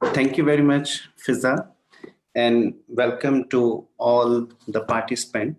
Thank you very much, Fiza, and welcome to all the participants,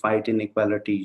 Fight Inequality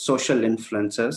social influencers,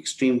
extreme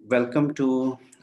welcome to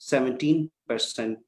17%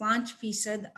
5%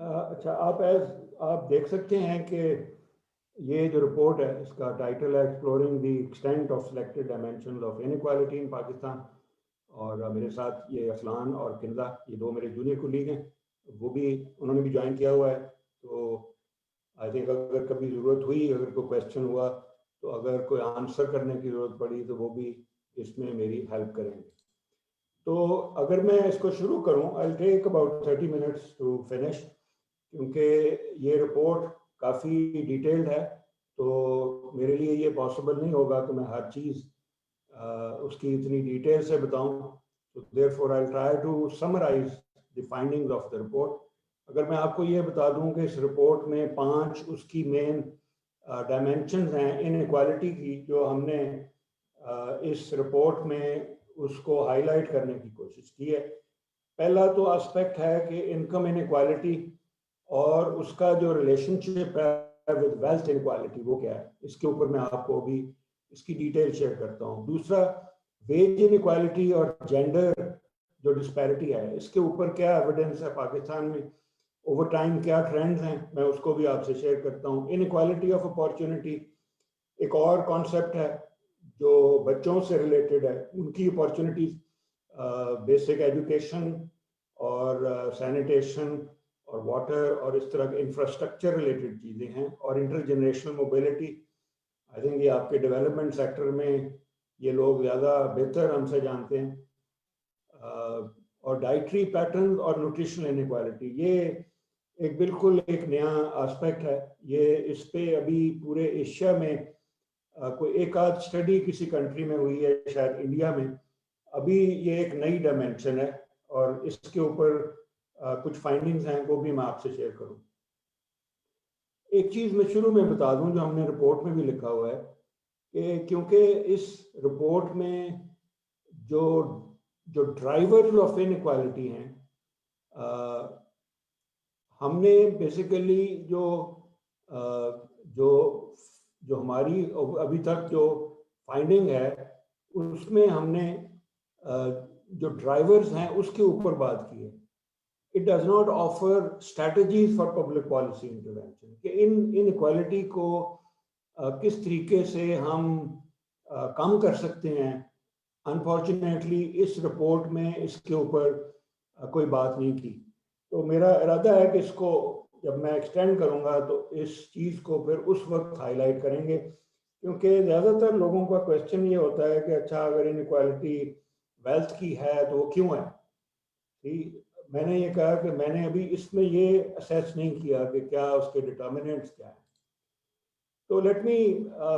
اچھا آپ دیکھ سکتے ہیں کہ یہ جو رپورٹ ہے اس کا ٹائٹل ہے exploring the extent of selected dimensions of inequality in Pakistan, اور میرے ساتھ یہ افلان اور کنزا، یہ دو میرے جونیئر کولیگ ہیں، انہوں نے بھی جوائن کیا ہوا ہے. تو آئی تھنک اگر کبھی ضرورت ہوئی، اگر کوئی کویشچن ہوا تو اگر کوئی آنسر کرنے کی ضرورت پڑی تو وہ بھی اس میں میری ہیلپ کریں گے. تو اگر میں اس کو شروع کروں، I'll take about 30 minutes to finish، کیونکہ یہ رپورٹ کافی ڈیٹیلڈ ہے تو میرے لیے یہ پاسبل نہیں ہوگا کہ میں ہر چیز اس کی اتنی ڈیٹیل سے بتاؤں. So therefore I'll try to summarize the findings of the report. اگر میں آپ کو یہ بتا دوں کہ اس رپورٹ میں 5 اس کی مین ڈائمینشنز ہیں انیکوالٹی کی، جو ہم نے اس رپورٹ میں اس کو ہائی لائٹ کرنے کی کوشش کی ہے. پہلا تو اسپیکٹ ہے کہ انکم انیکوالٹی اور اس کا جو ریلیشن شپ ہے ود ویلتھ انیکوالٹی وہ کیا ہے، اس کے اوپر میں آپ کو ابھی اس کی ڈیٹیل شیئر کرتا ہوں. دوسرا، ویج انیکوالٹی اور جینڈر جو ڈسپیرٹی ہے، اس کے اوپر کیا ایویڈنس ہے پاکستان میں، اوور ٹائم کیا ٹرینڈز ہیں، میں اس کو بھی آپ سے شیئر کرتا ہوں. انیکوالٹی آف اپارچونٹی ایک اور کانسیپٹ ہے جو بچوں سے ریلیٹڈ ہے، ان کی اپارچونٹیز، بیسک ایجوکیشن اور سینیٹیشن اور واٹر اور اس طرح کے انفراسٹرکچر ریلیٹڈ چیزیں ہیں. اور intergenerational mobility, I think یہ آپ کے ڈیولپمنٹ سیکٹر میں یہ لوگ زیادہ بہتر ہم سے جانتے ہیں. اور ڈائٹری پیٹرن اور نیوٹریشنل انیکوالٹی، یہ ایک بالکل ایک نیا آسپیکٹ ہے. یہ اس پہ ابھی پورے ایشیا میں کوئی ایک آدھ اسٹڈی کسی کنٹری میں ہوئی ہے، شاید انڈیا میں. ابھی یہ ایک نئی ڈائمینشن ہے اور اس کے اوپر کچھ فائنڈنگز ہیں، وہ بھی میں آپ سے شیئر کروں. ایک چیز میں شروع میں بتا دوں جو ہم نے رپورٹ میں بھی لکھا ہوا ہے کہ کیونکہ اس رپورٹ میں جو ڈرائیور آف انیکوالٹی ہیں، ہم نے بیسیکلی جو ہماری ابھی تک جو فائنڈنگ ہے اس میں ہم نے جو ڈرائیورز ہیں اس کے اوپر بات کی ہے. It does not offer strategies for public policy intervention، کہ ان انیکوالٹی کو کس طریقے سے ہم کم کر سکتے ہیں. انفارچونیٹلی اس رپورٹ میں اس کے اوپر کوئی بات نہیں کی. تو میرا ارادہ ہے کہ اس کو جب میں ایکسٹینڈ کروں گا تو اس چیز کو پھر اس وقت ہائی لائٹ کریں گے، کیونکہ زیادہ تر لوگوں کا کویشچن یہ ہوتا ہے کہ اچھا اگر انیکوالٹی ویلتھ کی ہے تو وہ کیوں ہے. میں نے یہ کہا کہ میں نے ابھی اس میں یہ اسیس نہیں کیا کہ کیا اس کے ڈٹرمننٹس کیا ہیں. تو let me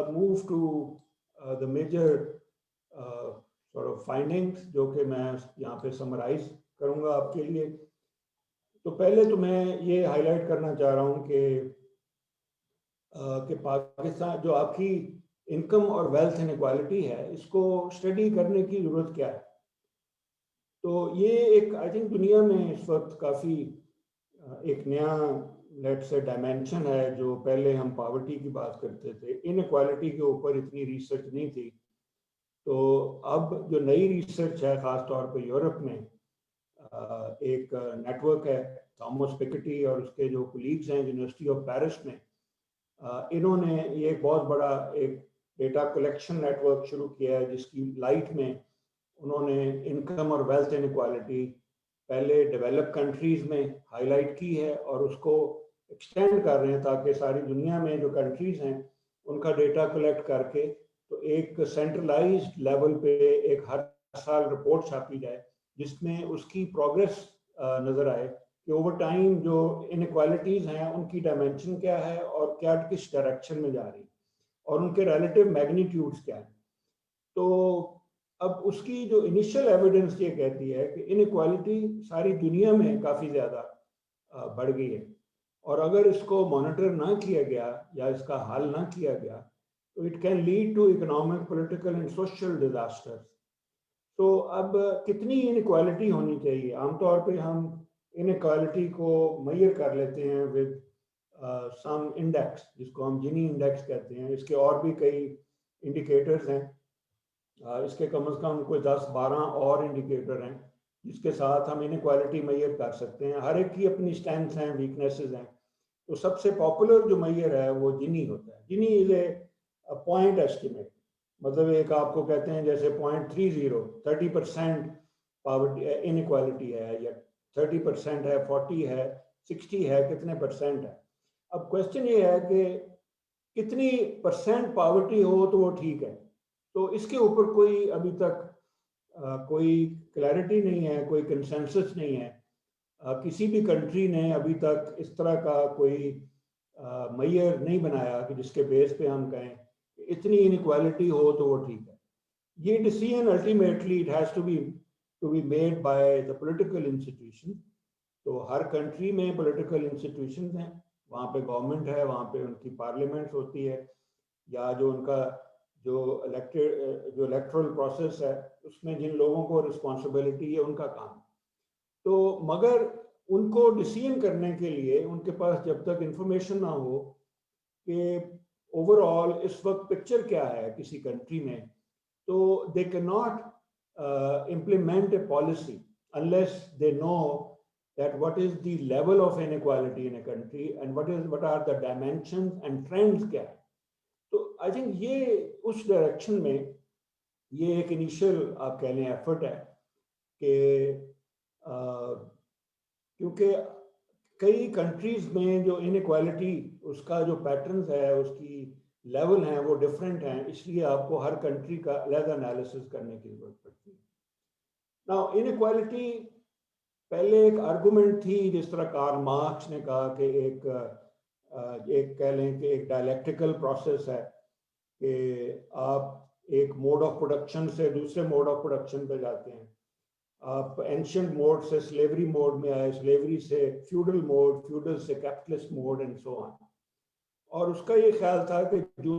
move to the major sort of findings جو کہ میں یہاں پہ سمرائز کروں گا آپ کے لیے. تو پہلے تو میں یہ ہائی لائٹ کرنا چاہ رہا ہوں کہ پاکستان جو آپ کی انکم اور ویلتھ انیکوالٹی ہے، اس کو اسٹڈی کرنے کی ضرورت کیا ہے. تو یہ ایک آئی تھنک دنیا میں اس وقت کافی ایک نیا لیٹ سے ڈائمینشن ہے. جو پہلے ہم پاورٹی کی بات کرتے تھے، انیکوالٹی کے اوپر اتنی ریسرچ نہیں تھی. تو اب جو نئی ریسرچ ہے، خاص طور پہ یورپ میں ایک نیٹ ورک ہے، تھامس پکٹی اور اس کے جو کولیگز ہیں یونیورسٹی آف پیرس میں، انہوں نے یہ ایک بہت بڑا ایک ڈیٹا کلیکشن نیٹ ورک شروع کیا ہے، جس کی لائٹ میں انہوں نے انکم اور ویلتھ انیکوالٹی پہلے ڈیولپ کنٹریز میں ہائی لائٹ کی ہے اور اس کو ایکسٹینڈ کر رہے ہیں تاکہ ساری دنیا میں جو کنٹریز ہیں ان کا ڈیٹا کلیکٹ کر کے تو ایک سینٹرلائزڈ لیول پہ ایک ہر سال رپورٹ چھاپی جائے، جس میں اس کی پروگریس نظر آئے کہ اوور ٹائم جو انیکوالٹیز ہیں ان کی ڈائمینشن کیا ہے اور کیا کس ڈائریکشن میں جا رہی اور ان کے ریلیٹیو میگنیٹیوڈز کیا ہیں. تو اب اس کی جو انیشل ایویڈنس یہ کہتی ہے کہ انیکوالٹی ساری دنیا میں کافی زیادہ بڑھ گئی ہے، اور اگر اس کو مانیٹر نہ کیا گیا یا اس کا حل نہ کیا گیا تو it can lead to economic, political and social disaster. تو اب کتنی انیکوالٹی ہونی چاہیے؟ عام طور پہ ہم انیکوالٹی کو میئر کر لیتے ہیں ود سم انڈیکس، جس کو ہم جینی انڈیکس کہتے ہیں. اس کے اور بھی کئی انڈیکیٹرز ہیں، اس کے کم از کم کوئی 10-12 اور انڈیکیٹر ہیں جس کے ساتھ ہم انیکوالٹی میئر کر سکتے ہیں. ہر ایک کی اپنی اسٹرینتھس ہیں, ویکنیسز ہیں. تو سب سے پاپولر جو میئر ہے وہ جینی ہوتا ہے. جینی از اے پوائنٹ ایسٹیمیٹ, مطلب ایک آپ کو کہتے ہیں جیسے 0.30 30% پاورٹی انیکوالٹی ہے, یا 30% ہے, 40 ہے, 60 ہے, کتنے پرسینٹ ہے. اب کوشچن یہ ہے کہ کتنی پرسینٹ پاورٹی ہو تو وہ ٹھیک ہے. تو اس کے اوپر کوئی ابھی تک کوئی کلیئرٹی نہیں ہے, کوئی کنسنسس نہیں ہے. کسی بھی کنٹری نے ابھی تک اس طرح کا کوئی میئر نہیں بنایا کہ جس کے بیس پہ ہم کہیں کہ اتنی انیکوالٹی ہو تو وہ ٹھیک ہے. یہ decision ultimately it has to be made by the political institution. تو ہر کنٹری میں پولیٹیکل انسٹیٹیوشنز ہیں, وہاں پہ گورنمنٹ ہے, وہاں پہ ان کی پارلیمنٹ ہوتی ہے, یا جو ان کا جو الیکٹرل پروسیس ہے اس میں جن لوگوں کو رسپانسبلٹی ہے ان کا کام. تو مگر ان کو ڈیسیژن کرنے کے لیے ان کے پاس جب تک انفارمیشن نہ ہو کہ اوور آل اس وقت پکچر کیا ہے کسی کنٹری میں, تو they can not implement a policy unless they know that what is the level of inequality in a country and what are the dimensions and trends کیا ہے. تو آئی تھنک یہ اس ڈائریکشن میں یہ ایک انیشیل آپ کہہ لیں ایفرٹ ہے کہ کیونکہ کئی کنٹریز میں جو انیکوالٹی اس کا جو پیٹرنز ہے, اس کی لیول ہیں, وہ ڈفرینٹ ہیں, اس لیے آپ کو ہر کنٹری کا علیحدہ انالیسس کرنے کی ضرورت پڑتی ہے. ناؤ انیکوالٹی پہلے ایک آرگومنٹ تھی, جس طرح کارل مارکس نے کہا کہ ایک کہہ لیں کہ ایک ڈائلیکٹیکل پروسیس ہے کہ آپ ایک موڈ آف پروڈکشن سے دوسرے موڈ آف پروڈکشن پہ جاتے ہیں. آپ اینشنٹ موڈ سے سلیوری موڈ میں آئے, سلیوری سے فیوڈل موڈ, فیوڈل سے کیپٹلسٹ موڈ اینڈ سو آن. اور اس کا یہ خیال تھا کہ جو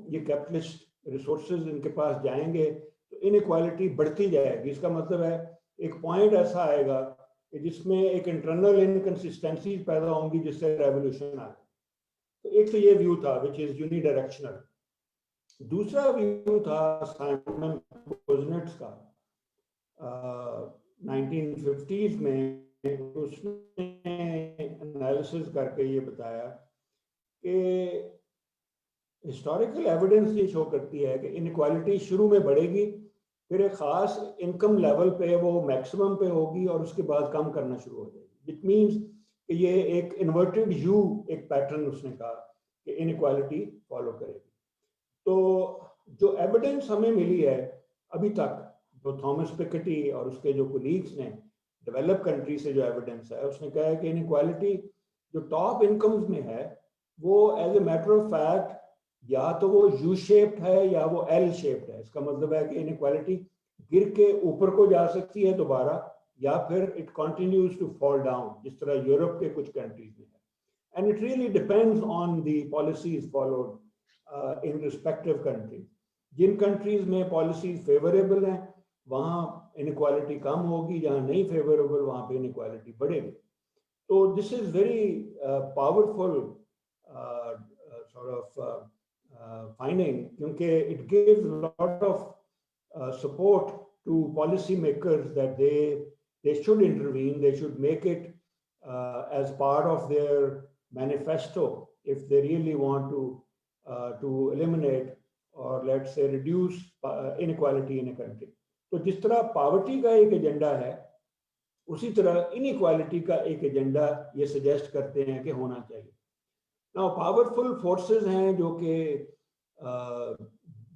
یہ کیپٹلسٹ ریسورسز ان کے پاس جائیں گے تو انیکوالٹی بڑھتی جائے گی. اس کا مطلب ہے ایک پوائنٹ ایسا آئے گا کہ جس میں ایک انٹرنل انکنسسٹنسی پیدا ہوں گی جس سے ریولیوشن آئے. تو ایک تو یہ ویو تھا وچ از یونی ڈائریکشنل. دوسرا ویو تھا سائمن ووزنیٹس کا 1950s میں. اس نے انالیسس کر کے یہ بتایا کہ ہسٹوریکل ایویڈنس یہ شو کرتی ہے کہ انیکوالٹی شروع میں بڑھے گی, پھر ایک خاص انکم لیول پہ وہ میکسیمم پہ ہوگی اور اس کے بعد کم کرنا شروع ہو جائے گی. اٹ مینس کہ یہ ایک انورٹڈ یو ایک پیٹرن اس نے کہا کہ انیکوالٹی فالو کرے گی. تو جو ایویڈنس ہمیں ملی ہے ابھی تک, جو تھامس پکٹی اور اس کے جو کولیگس نے ڈیولپ کنٹری سے جو ایویڈنس ہے, اس نے کہا ہے کہ انیکوالٹی جو ٹاپ انکمز میں ہے وہ as a matter of fact یا تو وہ یو شیپڈ ہے یا وہ ایل شیپڈ ہے. اس کا مطلب ہے کہ انیکوالٹی گر کے اوپر کو جا سکتی ہے دوبارہ, یا پھر it continues to fall down, جس طرح یورپ کے کچھ کنٹریز میں ہے. And it really depends on the policies followed in respective countries. جن کنٹریز میں پالیسیز فیوریبل ہیں وہاں انیکوالٹی کم ہوگی, جہاں نہیں فیوریبل وہاں پہ انیکوالٹی بڑھے گی. تو this is very powerful sort of finding, کیونکہ it gives a lot of support to policy makers that they should intervene, they should make it as part of their manifesto if they really want to eliminate or let's say reduce inequality in a country. تو جس طرح poverty کا ایک agenda ہے, اسی طرح inequality کا ایک ایجنڈا یہ سجیسٹ کرتے ہیں کہ ہونا چاہیے. نا پاورفل فورسز ہیں جو کہ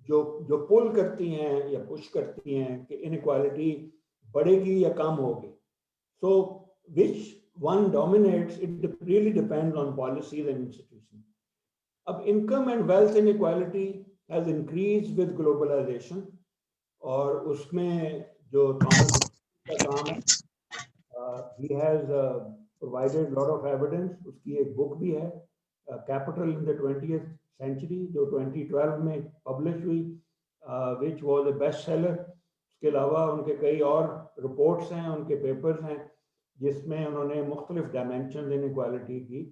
جو پل کرتی ہیں یا پش کرتی ہیں کہ انیکوالٹی بڑھے گی یا کم ہوگی. سو which one dominates, it really depends on policies and institutions. اب income and wealth inequality has increase with globalisation, اور اس میں جو تھامس کا کام ہے, he has provided lot of evidence. اس کی ایک بک بھی ہے Capital in the 20th Century جو 2012 میں پبلش ہوئی, which was a best seller. اس کے علاوہ ان کے کئی اور رپورٹس ہیں, ان کے پیپرز ہیں جس میں انہوں نے مختلف ڈائمینشنز انیکوالٹی کی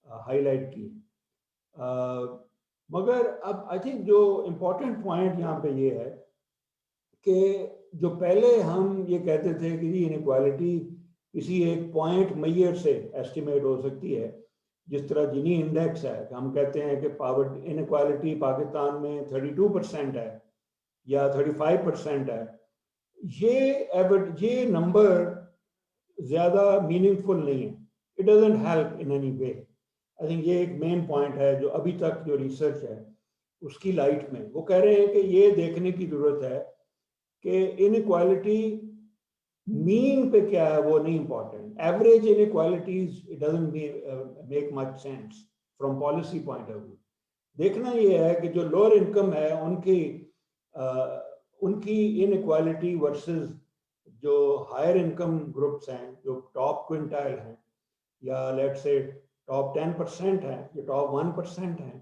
ہائی لائٹ کی. مگر اب آئی تھنک جو امپورٹنٹ پوائنٹ یہاں پہ یہ ہے کہ جو پہلے ہم یہ کہتے تھے کہ جی انیکوالٹی کسی ایک پوائنٹ میئر سے ایسٹیمیٹ ہو سکتی ہے، جس طرح جینی انڈیکس ہے کہ ہم کہتے ہیں کہ انیکوالٹی پاکستان میں 32% ہے یا 35% ہے، یہ نمبر زیادہ میننگ فل نہیں ہے. It doesn't help in any way. I think یہ ایک مین پوائنٹ ہے جو ابھی تک جو ریسرچ ہے اس کی لائٹ میں وہ کہہ رہے ہیں کہ یہ دیکھنے کی ضرورت ہے کہ انیکوالٹی مین پہ کیا ہے وہ نہیں important. Average inequalities it doesn't make much sense from policy point of view. دیکھنا یہ ہے کہ جو لوور انکم ہے ان کی انیکوالٹی ورسز جو ہائر انکم گروپس ہیں جو ٹاپ کوئنٹائل ہیں یا لیٹ سے ٹاپ 10% ہیں یا ٹاپ 1% ہیں،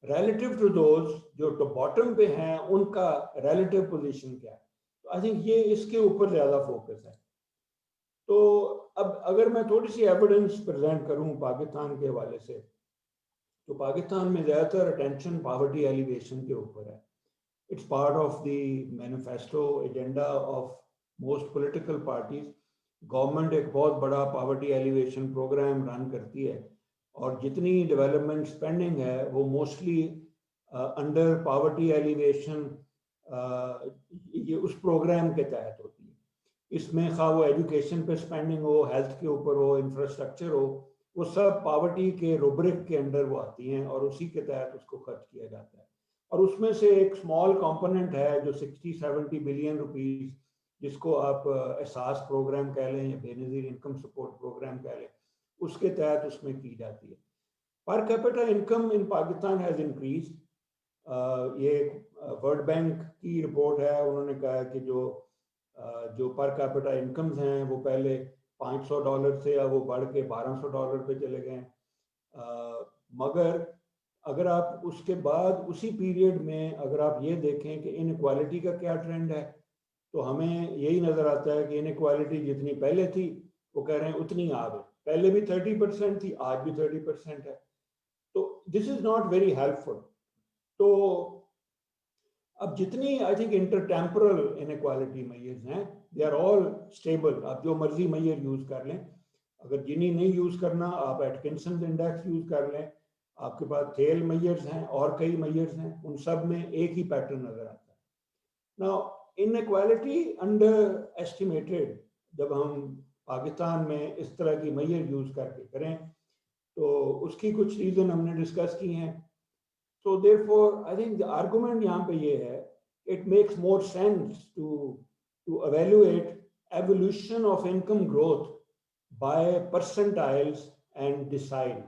ریلیٹیو ٹو دوز جو باٹم پہ ہیں ان کا ریلیٹیو پوزیشن کیا ہے. تو آئی تھنک یہ اس کے اوپر زیادہ فوکس ہے. تو اب اگر میں تھوڑی سی ایویڈنس پریزنٹ کروں پاکستان کے حوالے سے، تو پاکستان میں زیادہ تر اٹینشن پاورٹی ایلیویشن کے اوپر ہے. It's part of the manifesto agenda of most political parties. Government ایک بہت بڑا پاورٹی ایلیویشن پروگرام رن کرتی ہے، اور جتنی ڈیولپمنٹ اسپینڈنگ ہے وہ موسٹلی انڈر پاورٹی ایلیویشن یہ اس پروگرام کے تحت ہوتی ہے. اس میں خواہ وہ ایجوکیشن پہ اسپینڈنگ ہو، ہیلتھ کے اوپر ہو، انفراسٹرکچر ہو، وہ سب پاورٹی کے روبرک کے انڈر وہ آتی ہیں اور اسی کے تحت اس کو خرچ کیا جاتا ہے. اور اس میں سے ایک اسمال کمپوننٹ ہے جو 60-70 بلین روپیز، جس کو آپ احساس پروگرام کہہ لیں یا بے نظیر انکم سپورٹ پروگرام کہہ لیں، اس کے تحت اس میں کی جاتی ہے. Per capita income in Pakistan has increase. یہ ورلڈ بینک کی رپورٹ ہے، انہوں نے کہا کہ جو پر کیپٹا انکمز ہیں وہ پہلے $500 سے اب وہ بڑھ کے $1200 پہ چلے گئے ہیں. مگر اگر آپ اس کے بعد اسی پیریڈ میں اگر آپ یہ دیکھیں کہ انیکوالٹی کا کیا ٹرینڈ ہے، تو ہمیں یہی نظر آتا ہے کہ انیکوالٹی جتنی پہلے تھی وہ کہہ رہے ہیں اتنی آ گئی. پہلے بھی 30% تھی، آج بھی 30% ہے. تو this is not very helpful. تو اب جتنی I think intertemporal inequality measures ہیں دے آر آل اسٹیبل. آپ جو مرضی میئر یوز کر لیں، اگر جنی نہیں یوز کرنا آپ ایٹکنسن انڈیکس یوز کر لیں، آپ کے پاس تھیل میئرز ہیں اور کئی میئرز ہیں، ان سب میں ایک ہی پیٹرن نظر آتا ہے. نا انیکوالٹی انڈر ایسٹیمیٹڈ جب ہم پاکستان میں اس طرح کی میئر یوز کر کے کریں تو اس کی کچھ ریزن ہم نے ڈسکس کی ہیں. So therefore, I think the argument یہاں پہ یہ ہے it makes more sense to evaluate evolution of income growth by percentiles and decile.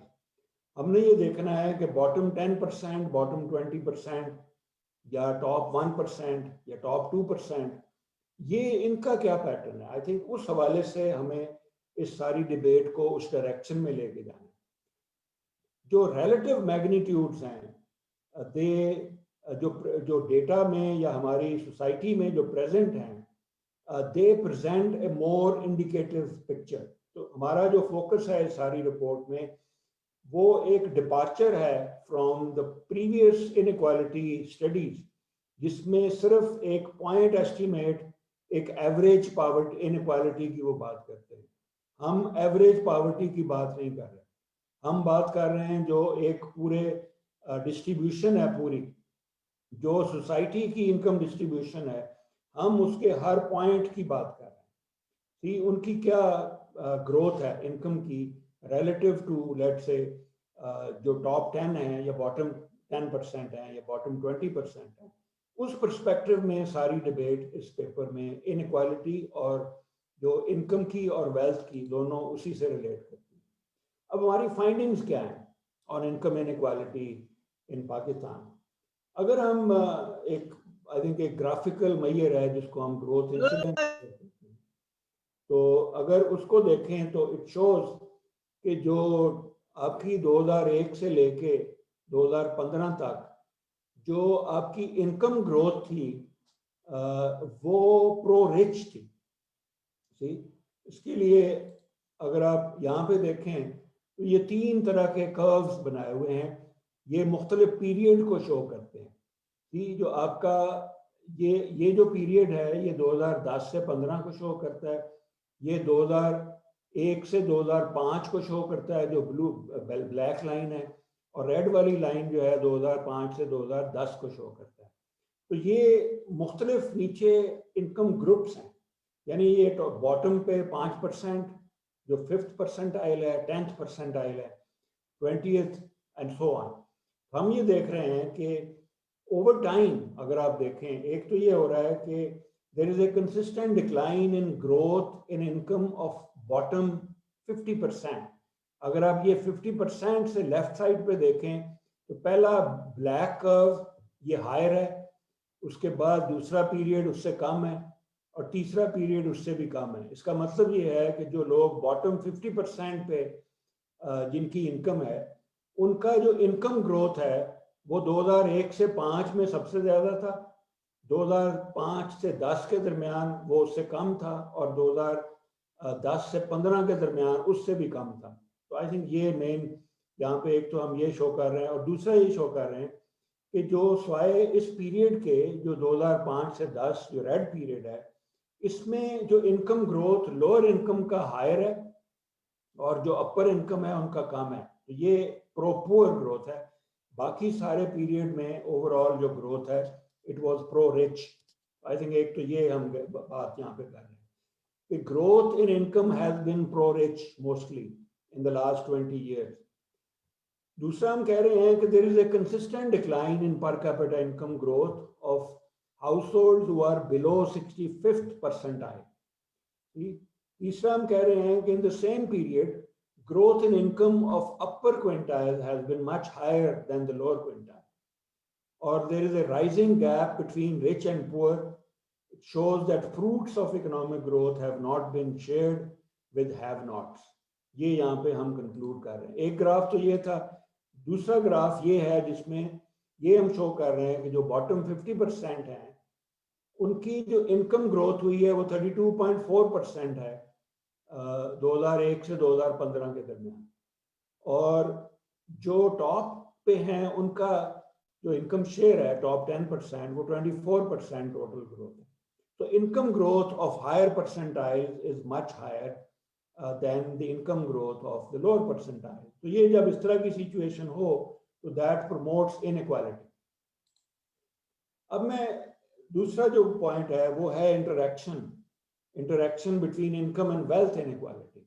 ہم نے یہ دیکھنا ہے کہ bottom 10%, bottom 20% یا top 1% یا top 2%، یہ ان کا کیا پیٹرن ہے. I think اس حوالے سے ہمیں اس ساری ڈیبیٹ کو اس ڈائریکشن میں لے کے جانا ہے. جو ریلیٹیو میگنیٹیوڈز ہیں جو ڈیٹا میں یا ہماری سوسائٹی میں جو پریزنٹ ہیں دے پریزنٹ اے مور انڈیکیٹو پکچر. تو ہمارا جو فوکس ہے ساری رپورٹ میں وہ ایک ڈپارچر ہے from the previous inequality studies, جس میں صرف ایک پوائنٹ ایسٹیمیٹ ایک ایوریج پاورٹی انیکوالٹی کی وہ بات کرتے ہیں. ہم ایوریج پاورٹی کی بات نہیں کر رہے، ہم بات کر رہے ہیں جو ایک پورے ڈسٹریبیوشن ہے، پوری جو سوسائٹی کی انکم ڈسٹریبیوشن ہے، ہم اس کے ہر پوائنٹ کی بات کر رہے ہیں کہ ان کی کیا گروتھ ہے انکم کی ریلیٹیو ٹو لیٹ سے جو ٹاپ 10 ہیں یا باٹم 10% ہیں یا باٹم 20% ہیں. اس پرسپیکٹو میں ساری ڈیبیٹ اس پیپر میں انیکوالٹی اور جو انکم کی اور ویلتھ کی دونوں اسی سے ریلیٹ کرتی ہیں. اب ہماری فائنڈنگز کیا ہیں on income inequality in Pakistan? اگر ہم ایک آئی تھنک ایک گرافیکل میئر ہے جس کو ہم گروتھ انسیڈنٹ کہتے ہیں، تو اگر اس کو دیکھیں تو اٹ شوز کہ جو آپ کی 2001 سے لے کے 2015 تک جو آپ کی انکم گروتھ تھی وہ پرو رچ تھی. اس کے لیے اگر آپ یہاں پہ دیکھیں تو یہ 3 طرح کے کروز بنائے ہوئے ہیں، یہ مختلف پیریڈ کو شو کرتے ہیں. جو آپ کا یہ جو پیریڈ ہے یہ 2010 سے 15 کو شو کرتا ہے, یہ 2001 سے 2005 کو شو کرتا ہے جو بلیک لائن ہے, اور ریڈ والی لائن جو ہے 2005 سے 2010 کو شو کرتا ہے. تو یہ مختلف نیچے انکم گروپس ہیں, یعنی یہ باٹم پہ 5% جو 5th پرسنٹائل ہے, 10th پرسنٹائل ہے, 20th اینڈ سو آن. ہم یہ دیکھ رہے ہیں کہ اوور ٹائم اگر آپ دیکھیں, ایک تو یہ ہو رہا ہے کہ there is a consistent decline in growth in income of bottom 50%. اگر آپ یہ 50% سے لیفٹ سائڈ پہ دیکھیں تو پہلا بلیک کرو یہ ہائر ہے, اس کے بعد دوسرا پیریڈ اس سے کم ہے, اور تیسرا پیریڈ اس سے بھی کم ہے. اس کا مطلب یہ ہے کہ جو لوگ باٹم 50% پہ جن کی انکم ہے, ان کا جو انکم گروتھ ہے وہ 2001 سے 5 میں سب سے زیادہ تھا, 2005 سے 10 کے درمیان وہ اس سے کم تھا, اور 2010 سے 15 کے درمیان اس سے بھی کم تھا. تو آئی تھنک یہ مین یہاں پہ ایک تو ہم یہ شو کر رہے ہیں, اور دوسرا یہ شو کر رہے ہیں کہ جو سوائے اس پیریڈ کے جو 2005 سے 10 جو ریڈ پیریڈ ہے, اس میں جو انکم گروتھ لوور انکم کا ہائر ہے اور جو اپر انکم ہے ان کا کم ہے. یہ پرو پور گروتھ ہے. باقی سارے پیریڈ میں اوور آل جو گروتھ ہے it was pro rich. I think ایک تو یہ ہم بات یہاں پہ کر رہے ہیں کہ growth in income has been pro rich mostly in the last 20 years. دوسرا ہم کہہ رہے ہیں کہ there is a consistent decline in per capita income growth of households who are below 65th percentile. تیسرا ہم کہہ رہے ہیں کہ in the same period growth in income of upper quintile has been much higher than the lower quintile. Or there is a rising gap between rich and poor. It shows that fruits of economic growth have not been shared with have-nots. یہ یہاں پہ ہم conclude کر رہے ہیں. ایک graph تو یہ تھا, دوسرا گراف یہ ہے جس میں یہ ہم شو کر رہے ہیں کہ جو باٹم 50% ہیں ان کی جو انکم گروتھ ہوئی ہے وہ 32.4% ہے 2001 سے 2015 کے درمیان, اور جو ٹاپ پہ ہیں ان کا جو انکم شیئر ہے ٹاپ 10% وہ 24% ٹوٹل گروتھ ہے. تو income growth of higher percentile is much higher than the income growth of the lower percentile. تو یہ جب اس طرح کی سچویشن ہو تو that promotes inequality. اب میں دوسرا جو پوائنٹ ہے وہ ہے interaction between income and wealth inequality.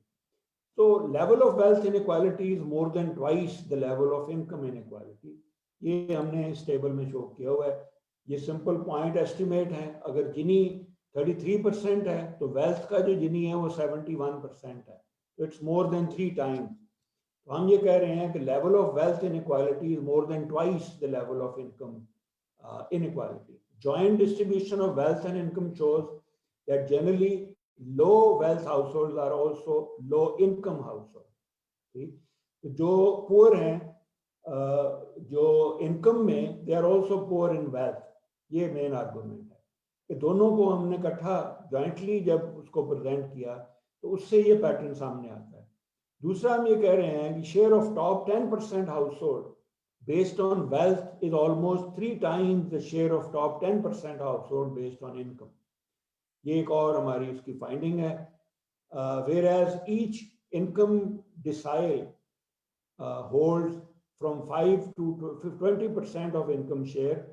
So level of wealth inequality is more than twice the level of income inequality. یہ ہم نے اس ٹیبل میں شو کیا ہوا ہے. یہ سمپل پوائنٹ ایسٹیمیٹ ہے. اگر جنی 33% ہے تو ویلتھ کا جو جنی ہے وہ 71% ہے. تو اٹس مور دین 3 ٹائمز. تو ہم یہ کہہ رہے ہیں کہ level of wealth inequality is more than twice the level of income inequality. Joint distribution of wealth and income shows that generally low wealth household are also low income household. جو poor ہیں جو income میں they are also پور in wealth. یہ main argument ہے کہ دونوں کو ہم نے اکٹھا جوائنٹلی جب اس کو پریزنٹ کیا تو اس سے یہ پیٹرن سامنے آتا ہے. دوسرا ہم یہ کہہ رہے ہیں کہ share of top 10% house hold based on wealth is almost 3 times the share of top 10% house hold based on income. یہ ایک اور ہماری اس کی فائنڈنگ ہے. whereas each income decile holds from 5 to 20% of income share,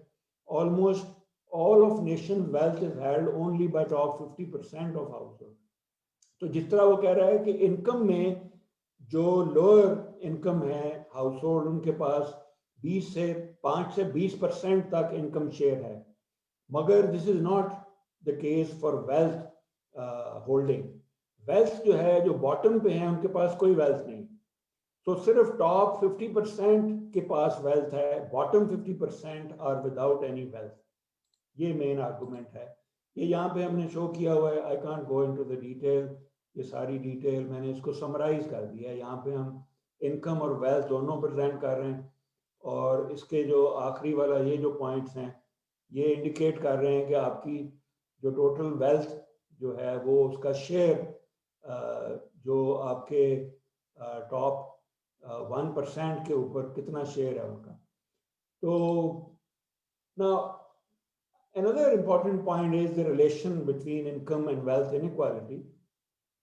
almost all of nation's wealth is held only by top 50% of households. تو جس طرح وہ کہہ رہا ہے کہ انکم میں جو لوور انکم ہے ہاؤس ہولڈ ان کے پاس 5 سے 20% تک انکم شیئر ہے, مگر this is not the case for wealth holding. Wealth جو ہے جو باٹم پہ ہیں ان کے پاس کوئی ویلتھ نہیں. تو صرف ٹاپ 50% کے پاس ویلتھ ہے, bottom 50% are without any wealth. یہ مین آرگومنٹ ہے. یہ یہاں پہ ہم نے شو کیا ہوا ہے. I can't go into the detail. یہ ساری ڈیٹیل میں نے اس کو سمرائز کر دیا ہے. یہاں پہ ہم انکم اور ویلتھ دونوں پریزنٹ کر رہے ہیں, اور اس کے جو آخری والا یہ جو پوائنٹس ہیں یہ انڈیکیٹ کر رہے ہیں کہ آپ کی جو ٹوٹل ویلتھ جو ہے وہ اس کا شیئر جو آپ کے ٹاپ 1% کے اوپر کتنا شیئر ہے ان کا. تو نا another important point is the relation between income and wealth inequality,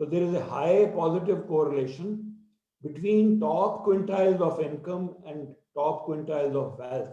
So there is a high positive correlation between top quintiles of income and top quintiles of wealth.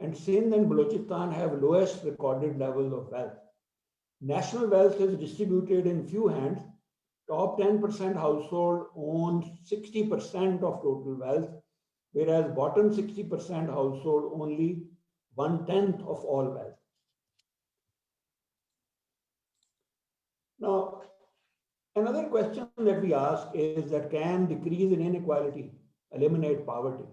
and Sindh and Balochistan have lowest recorded levels of wealth. National wealth is distributed in few hands. Top 10% household owns 60% of total wealth, whereas bottom 60% household only 1/10 of all wealth. Now, another question that we ask is that can decrease in inequality eliminate poverty?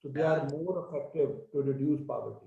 so they are more effective to reduce poverty.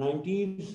90s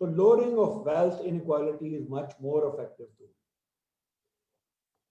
So lowering of wealth inequality is much more effective tool.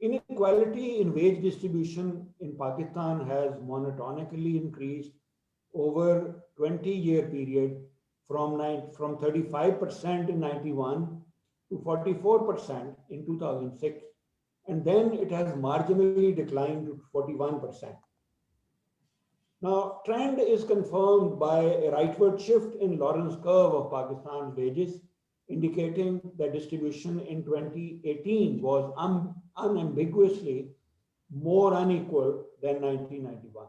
Inequality in wage distribution in Pakistan has monotonically increased over 20-year period from 35% in 91 to 44% in 2006, and then it has marginally declined to 41%. Now, trend is confirmed by a rightward shift in Lorenz curve of Pakistan's wages, indicating that distribution in 2018 was unambiguously more unequal than 1991.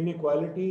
inequality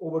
over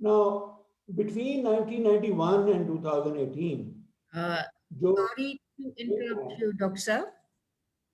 Now, between 1991 and 2018, sorry to interrupt you, Dr. Saab.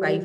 5।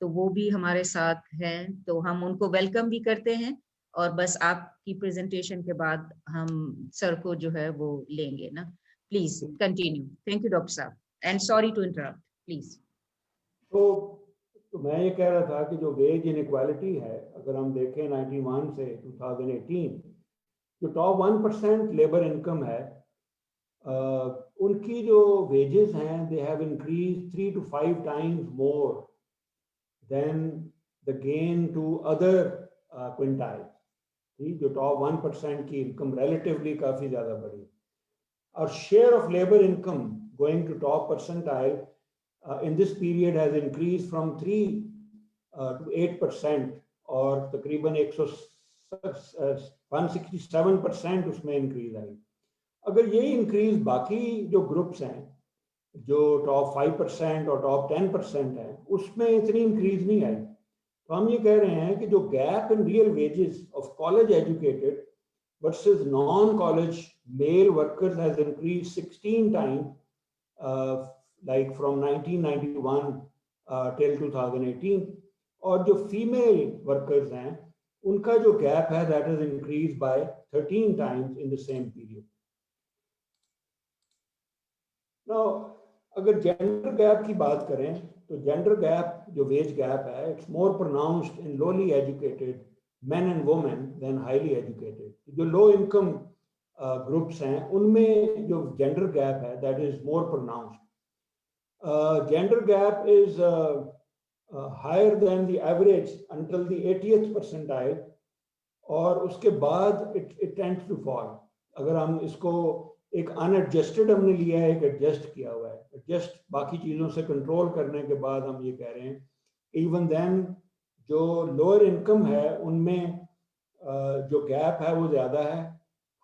تو وہ بھی ہمارے ساتھ ہیں, تو ہم ان کو welcome بھی کرتے ہیں, اور بس آپ کی پریزنٹیشن کے بعد ہم سر کو جو ہے وہ لیں گے نا. Please continue. Thank you doctor صاحب, and sorry to interrupt. Please. تو میں یہ کہہ رہا تھا کہ جو ویج انیکوالٹی ہے, اگر ہم دیکھیں 91 سے 2018, جو ٹاپ 1% لیبر انکم ہے, ان کی جو ویجز ہیں they have increased 3 to 5 times more than the gain to other quintiles. جو ٹاپ 1% کی انکم ریلیٹیولی کافی زیادہ بڑی, اور share of labour income going to top percentile in this period has increased from 3 to 8%, اور تقریباً 167% اس میں انکریز آئی. اگر یہی انکریز باقی جو گروپس ہیں جو ٹاپ 5% اور ٹاپ 10% ہیں اس میں اتنی انکریز نہیں آئی, تو ہم یہ کہہ رہے ہیں کہ جو gap in real wages of college educated versus non college male workers has increase 16 times like from 1991 till 2018, اور جو فیمیل ورکرز ہیں ان کا جو گیپ ہے that has increased by 13 times in the same period. Now اگر gender gap کی بات کریں تو جینڈر گیپ جو ویج گیپ ہے it's more pronounced in lowly educated men and women than highly educated. جو لو انکم گروپس ہیں ان میں جو جینڈر گیپ ہے that is more pronounced. Gender gap is higher than the average until the 80th percentile, اور اس کے بعد it tends to fall. اگر ہم اس کو ایک unadjusted ہم نے لیا ہے, ایک adjust کیا ہوا ہے, adjust باقی چیزوں سے کنٹرول کرنے کے بعد ہم یہ کہہ رہے ہیں even then جو lower income ہے ان میں جو gap ہے وہ زیادہ ہے,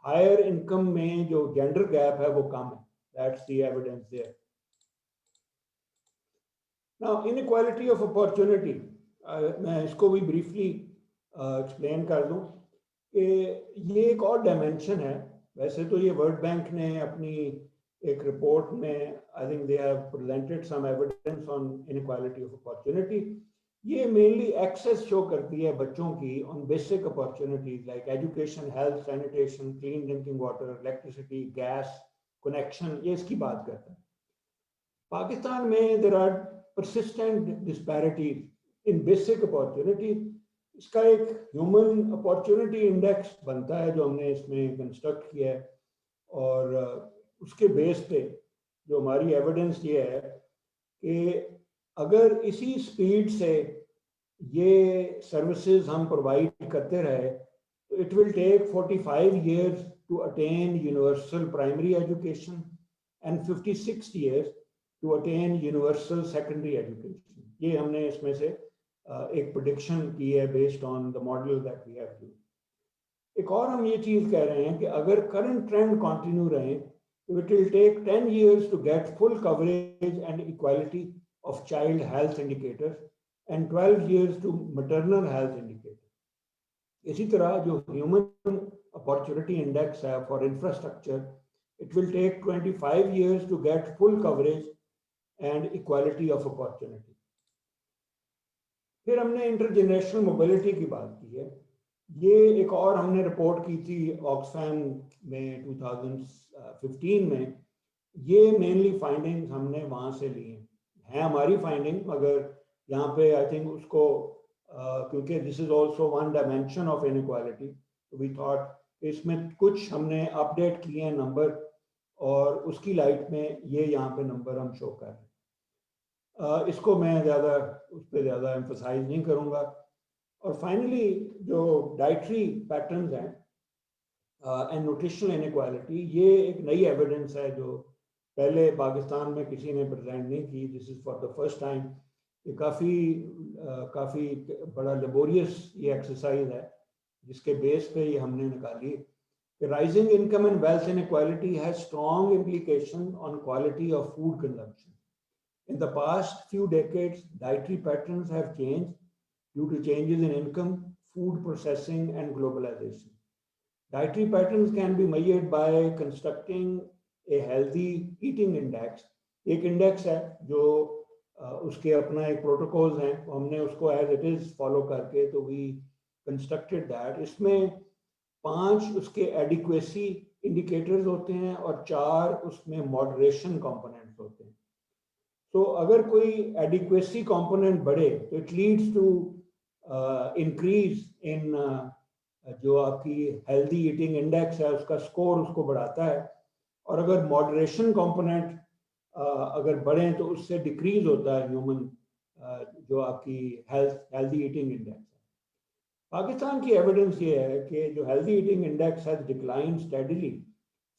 higher income میں جو gender gap ہے وہ کم ہے. That's the evidence there. Now, inequality of opportunity, میں اس کو بھی briefly explain کر دوں کہ یہ ایک اور ڈائمینشن ہے. ویسے تو یہ ورلڈ بینک نے اپنی ایک رپورٹ میں I think they have presented some evidence on inequality of opportunity. یہ mainly access show کرتی ہے بچوں کی on basic opportunities like education, health, sanitation, clean drinking water, electricity, gas, connection, یہ اس کی بات کرتا ہے. پاکستان میں there are persistent disparities in basic opportunity. اس کا ایک ہیومن اپارچونٹی انڈیکس بنتا ہے جو ہم نے اس میں کنسٹرکٹ کیا ہے, اور اس کے بیس پہ جو ہماری ایویڈنس یہ ہے کہ اگر اسی سپیڈ سے یہ سروسز ہم پرووائڈ کرتے رہے تو it will take 45 years to attain universal primary education and 56 years to attain universal secondary education. یہ ہم نے اس میں سے ایک پریڈکشن کی ہے based on the model that we have used. ایک اور ہم یہ چیز کہہ رہے ہیں کہ اگر current trend continue رہے تو it will take 10 years to get full coverage and equality of child health indicators and 12 years to maternal health indicators. اسی طرح جو human opportunity index ہے for infrastructure, it will take 25 years to get full coverage and equality of opportunity. پھر ہم نے inter generational mobility کی بات کی ہے. یہ ایک اور ہم نے رپورٹ کی تھی آکسفیم میں 2015 میں. یہ مینلی فائنڈنگز ہم نے وہاں سے لی ہیں ہماری فائنڈنگ, مگر یہاں پہ آئی تھنک اس کو کیونکہ this is also one dimension of inequality, we thought اس میں کچھ ہم نے اپ ڈیٹ کیے ہیں نمبر, اور اس کی لائٹ میں یہ یہاں پہ نمبر ہم شو کر رہے ہیں. اس کو میں زیادہ اس پہ زیادہ ایمفسائز نہیں کروں گا. اور فائنلی جو ڈائٹری پیٹرنز ہیں اینڈ نیوٹریشنل انیکوالٹی, یہ ایک نئی ایویڈنس ہے جو پہلے پاکستان میں کسی نے پریزنٹ نہیں کی. This is for the first time. یہ کافی بڑا لیبوریس یہ ایکسرسائز ہے جس کے بیس پہ یہ ہم نے نکالی کہ rising income and wealth inequality has strong implication on quality of food consumption. In the past few decades, dietary patterns have changed due to changes in income, food processing, and globalization. Dietary patterns can be measured by constructing a healthy eating index. ایک index ہے جو اس کے اپنا ایک protocols ہیں, ہم نے اس کو ایز اٹ از فالو کر کے تو وی کنسٹرکٹیڈ دیٹ. اس میں 5 اس کے ایڈیکویسی انڈیکیٹرز ہوتے ہیں اور 4 اس میں ماڈریشن کمپوننٹس ہوتے ہیں. تو اگر کوئی ایڈیکویسی کمپوننٹ بڑھے تو it leads to increase in جو آپ کی ہیلدی ایٹنگ انڈیکس ہے اس کا اسکور اس کو بڑھاتا ہے, اور اگر ماڈریشن کمپوننٹ اگر بڑھیں تو اس سے ڈیکریز ہوتا ہے ہیومن جو آپ کی ہیلدی ایٹنگ انڈیکس ہے. پاکستان کی ایویڈنس یہ ہے کہ جو healthy eating index has declined steadily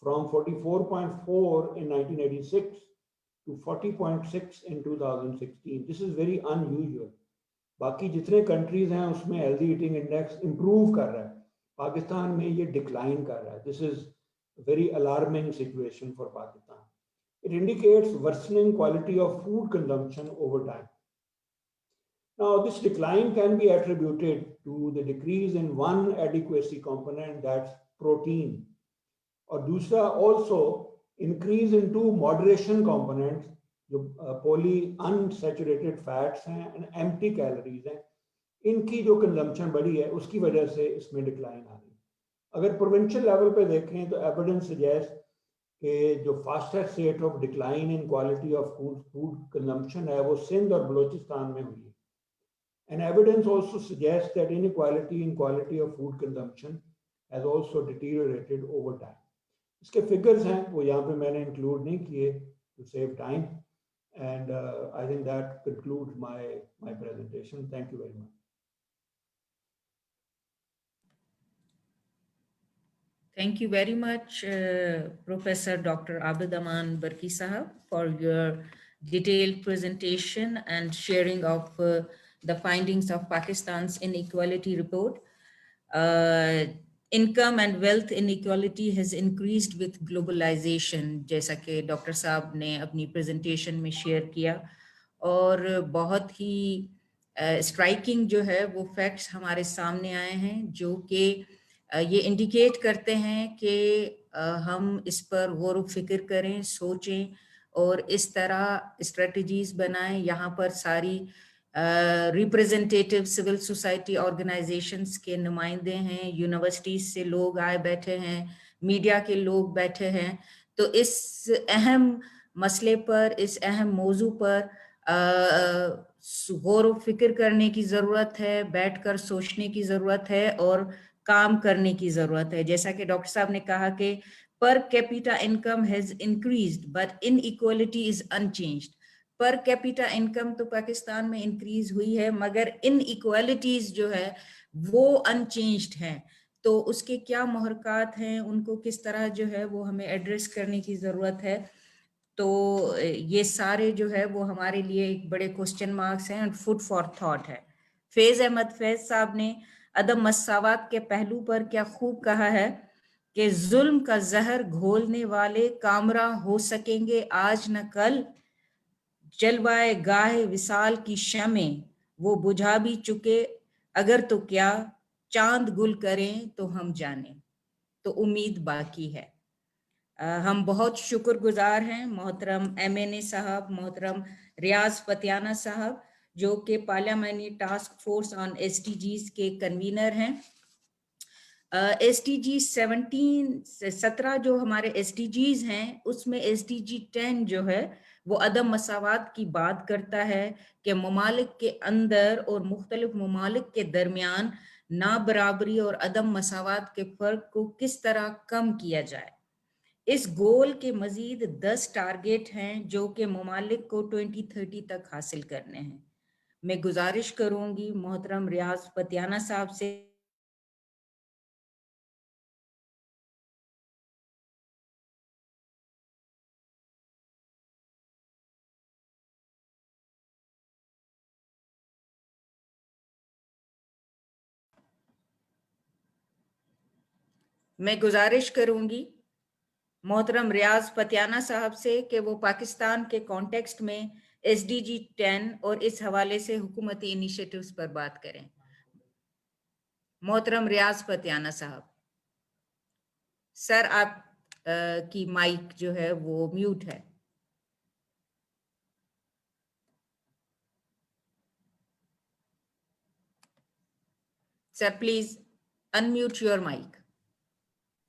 from 44.4 in 1986 to 40.6 in 2016. This is very unusual. باقی جتنے کنٹریز ہیں اس میں ہیلدی ایٹنگ انڈیکس امپروو کر رہا ہے, پاکستان میں یہ ڈکلائن کر رہا ہے. This is very alarming situation for Pakistan. It indicates worsening quality of food consumption over time. Now, this decline can be attributed to the decrease in one adequacy component, that's protein. اور دوسرا also increase in 2 moderation components جو poly unsaturated fats ہیں and empty calories ہیں, ان کی جو consumption بڑھی ہے اس کی وجہ سے اس میں ڈکلائن آ رہی ہے. اگر پروونشل لیول پہ دیکھیں تو ایویڈنس سجیسٹ کہ جو fastest rate of decline in quality of food consumption ہے وہ سندھ اور بلوچستان میں ہوئی ہے. And evidence also suggests that inequality in quality of food consumption has also deteriorated over time. اس کے فگرز ہیں وہ یہاں پہ میں نے انکلوڈ نہیں کیے to save time, and I think that concludes my presentation. Thank you very much. Thank you very much, Professor Dr. Abid Aman Barki Sahab, for your detailed presentation and sharing of the findings of Pakistan's inequality report. Income and wealth inequality has increased with globalization, جیسا کہ doctor صاحب نے اپنی presentation میں share کیا, اور بہت ہی striking جو ہے وہ فیکٹس ہمارے سامنے آئے ہیں جو کہ یہ انڈیکیٹ کرتے ہیں کہ ہم اس پر غور و فکر کریں, سوچیں اور اس طرح اسٹریٹجیز بنائیں. یہاں پر ساری ریپریزنٹیٹیو سول سوسائٹی آرگنائزیشنز کے نمائندے ہیں, یونیورسٹیز سے لوگ آئے بیٹھے ہیں, میڈیا کے لوگ بیٹھے ہیں. تو اس اہم مسئلے پر, اس اہم موضوع پر غور و فکر کرنے کی ضرورت ہے, بیٹھ کر سوچنے کی ضرورت ہے اور کام کرنے کی ضرورت ہے. جیسا کہ ڈاکٹر صاحب نے کہا کہ per capita income has increased but in equality is unchanged. Per capita income تو پاکستان میں انکریز ہوئی ہے مگر ان ایکوالٹیز جو ہے وہ انچینجڈ ہیں. تو اس کے کیا محرکات ہیں, ان کو کس طرح جو ہے وہ ہمیں ایڈریس کرنے کی ضرورت ہے. تو یہ سارے جو ہے وہ ہمارے لیے ایک بڑے کوسچن مارکس ہیں اور فوڈ فار تھاٹ ہے. فیض احمد فیض صاحب نے عدم مساوات کے پہلو پر کیا خوب کہا ہے کہ ظلم کا زہر گھولنے والے کامراں ہو سکیں گے آج نہ کل, جلوائے گاہ وصال کی شمیں وہ بجھا بھی چکے, اگر تو کیا چاند گل کریں تو ہم جانیں. تو امید باقی ہے. ہم بہت شکر گزار ہیں محترم MNA صاحب, محترم ریاض پتیانہ صاحب جو کہ پارلیمانی ٹاسک فورس آن SDGs کے کنوینر ہیں. SDG 17 جو ہمارے SDGs ہیں اس میں SDG 10 جو ہے وہ عدم مساوات کی بات کرتا ہے کہ ممالک کے اندر اور مختلف ممالک کے درمیان نابرابری اور عدم مساوات کے فرق کو کس طرح کم کیا جائے. اس گول کے مزید 10 ٹارگیٹ ہیں جو کہ ممالک کو 2030 تک حاصل کرنے ہیں. میں گزارش کروں گی محترم ریاض پتیانہ صاحب سے محترم ریاض پتیانہ صاحب سے کہ وہ پاکستان کے کانٹیکسٹ میں SDG 10 اور اس حوالے سے حکومتی انیشیٹوز پر بات کریں. محترم ریاض پتیانہ صاحب, سر آپ کی مائک جو ہے وہ میوٹ ہے. Sir, please unmute your mic.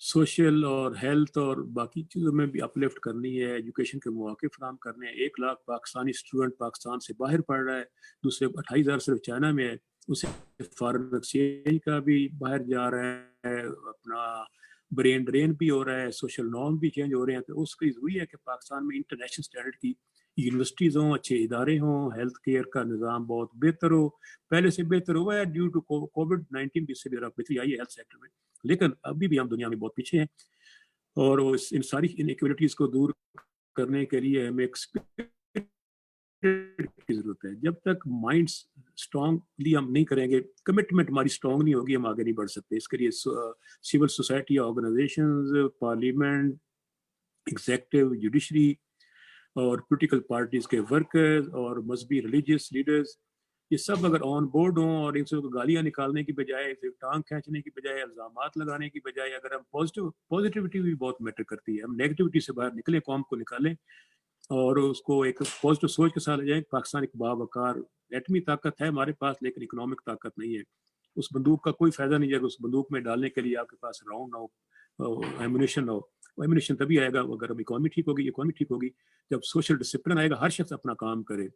Social اور ہیلتھ اور باقی چیزوں میں بھی اپ لفٹ کرنی ہے, ایجوکیشن کے مواقع فراہم کرنے ہیں. 1 لاکھ پاکستانی اسٹوڈنٹ پاکستان سے باہر پڑھ رہا ہے, دوسرے 28,000 صرف چائنا میں ہے. اسے فارن ایکسچینج کا بھی باہر جا رہا ہے, اپنا برین ڈرین بھی ہو رہا ہے, سوشل نارم بھی چینج ہو رہے ہیں. تو اس کی ضروری ہے کہ پاکستان میں انٹرنیشنل اسٹینڈرڈ کی یونیورسٹیز ہوں, اچھے ادارے ہوں, ہیلتھ کیئر کا نظام بہت بہتر ہو, پہلے سے بہتر ہوا ہے ڈیو ٹو کووڈ-19 بھی. اس سے بہتری آئی ہے ہیلتھ سیکٹر میں, لیکن ابھی بھی ہم دنیا میں بہت پیچھے ہیں. اور ان ساری انیکوالٹیز کو دور کرنے کے لیے ہمیں کی ضرورت ہے. جب تک مائنڈس اسٹرانگلی ہم نہیں کریں گے, کمٹمنٹ ہماری اسٹرانگ نہیں ہوگی, ہم آگے نہیں بڑھ سکتے. اس کے لیے civil society organizations, parliament, executive, judiciary اور پولیٹیکل پارٹیز کے ورکرز اور مذہبی ریلیجیس لیڈرز, یہ سب اگر آن بورڈ ہوں اور ان سے گالیاں نکالنے کی بجائے, ٹانگ کھینچنے کی بجائے, الزامات لگانے کی بجائے, اگر ہم پازیٹیوٹی بھی بہت میٹر کرتی ہے, ہم نیگیٹیوٹی سے باہر نکلیں, قوم کو نکالیں اور اس کو ایک پازیٹیو سوچ کے ساتھ لے جائیں. پاکستان ایک باوقار ایٹمی طاقت ہے ہمارے پاس, لیکن اکنامک طاقت نہیں ہے. اس بندوق کا کوئی فائدہ نہیں ہے. اس بندوق میں ڈالنے کے لیے آپ کے پاس راؤنڈ نہ ہو, ایمونیشن نہ ہو. ایمونیشن تبھی آئے گا اگر ہم اکانومی ٹھیک ہوگی, جب سوشل ڈسپلن آئے گا, ہر شخص اپنا کام کرے.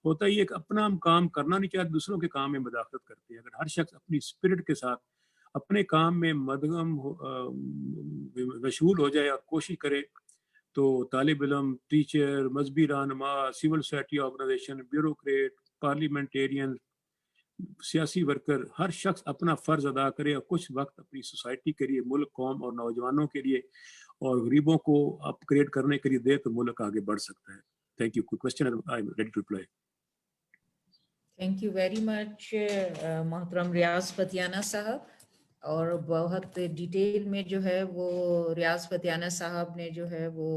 ہوتا یہ کہ اپنا ہم کام کرنا نہیں چاہتے, دوسروں کے کام میں مداخلت کرتے ہیں. اگر ہر شخص اپنی اسپرٹ کے ساتھ اپنے کام میں مدغم مشغول ہو جائے اور کوشش کرے, تو طالب علم, ٹیچر, مذہبی رہنما, civil society organization, bureaucrat, parliamentarian, سیاسی ورکر, ہر شخص اپنا فرض ادا کرے اور کچھ وقت اپنی سوسائٹی کے لیے, ملک, قوم اور نوجوانوں کے لیے اور غریبوں کو اپ گریڈ کرنے کے لیے دے, تو ملک آگے بڑھ سکتا ہے. Thank you. کوئی question? I am ready to reply. Thank you very much محترم ریاض فتیانہ صاحب. اور بہت ڈیٹیل میں جو ہے وہ ریاض فتیانہ صاحب نے جو ہے وہ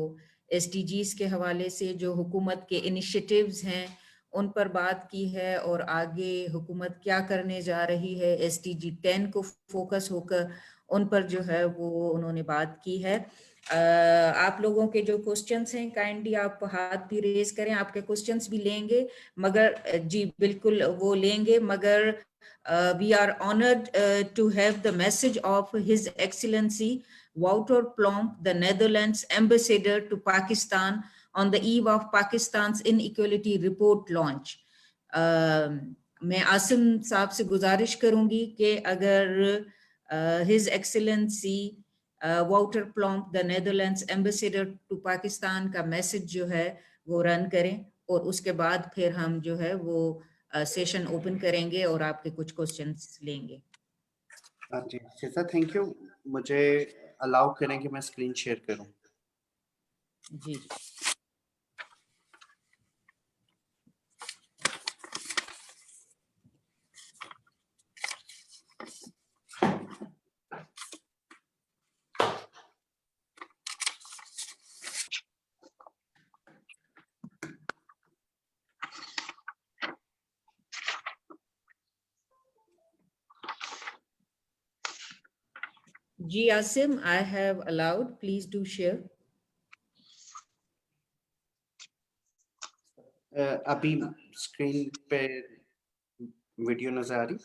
ایس ڈی جیز کے حوالے سے جو حکومت کے انیشیٹیوز ہیں ان پر بات کی ہے, اور آگے حکومت کیا کرنے جا رہی ہے ایس ڈی جی 10 کو فوکس ہو کر ان پر جو ہے وہ انہوں نے بات کی ہے. آپ لوگوں کے جو کوسچنس ہیں کائنڈلی آپ ہاتھ بھی ریز کریں, آپ کے کوسچنس بھی لیں گے, مگر جی بالکل وہ لیں گے, مگر we are honored to have the message of His Excellency Wouter Plomp, the Netherlands ambassador to Pakistan, on the eve of Pakistan's inequality report launch. میں عاصم صاحب سے گزارش کروں گی کہ اگر His Excellency واؤٹر پلومپ, the Netherlands ambassador to Pakistan کا message جو ہے وہ رن کریں, اور اس کے بعد پھر ہم جو ہے وہ سیشن اوپن کریں گے اور آپ کے کچھ کوسچنس لیں گے. جی شیزا, تھینک یو. مجھے الاؤ کریں کہ میں اسکرین شیئر کروں. جی جی Asim, I have allowed, please do share. ابھی اسکرین پہ ویڈیو نظر آ رہی؟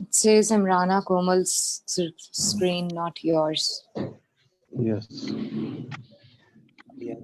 It says Imrana Komal's screen, not yours. Yes. Yeah.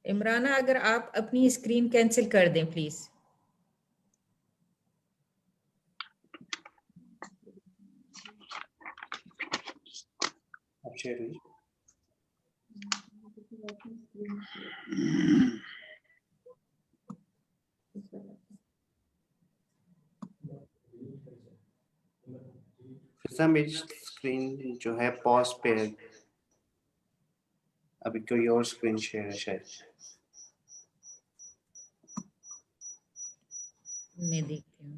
Imrana, اگر آپ اپنی اسکرین کینسل کر دیں پلیز. اب شیئر ہوئی. میری اسکرین جو ہے پاز پہ ہے, ابھی کوئی اور اسکرین شیئر ہے شاید. میں دیکھتی ہوں.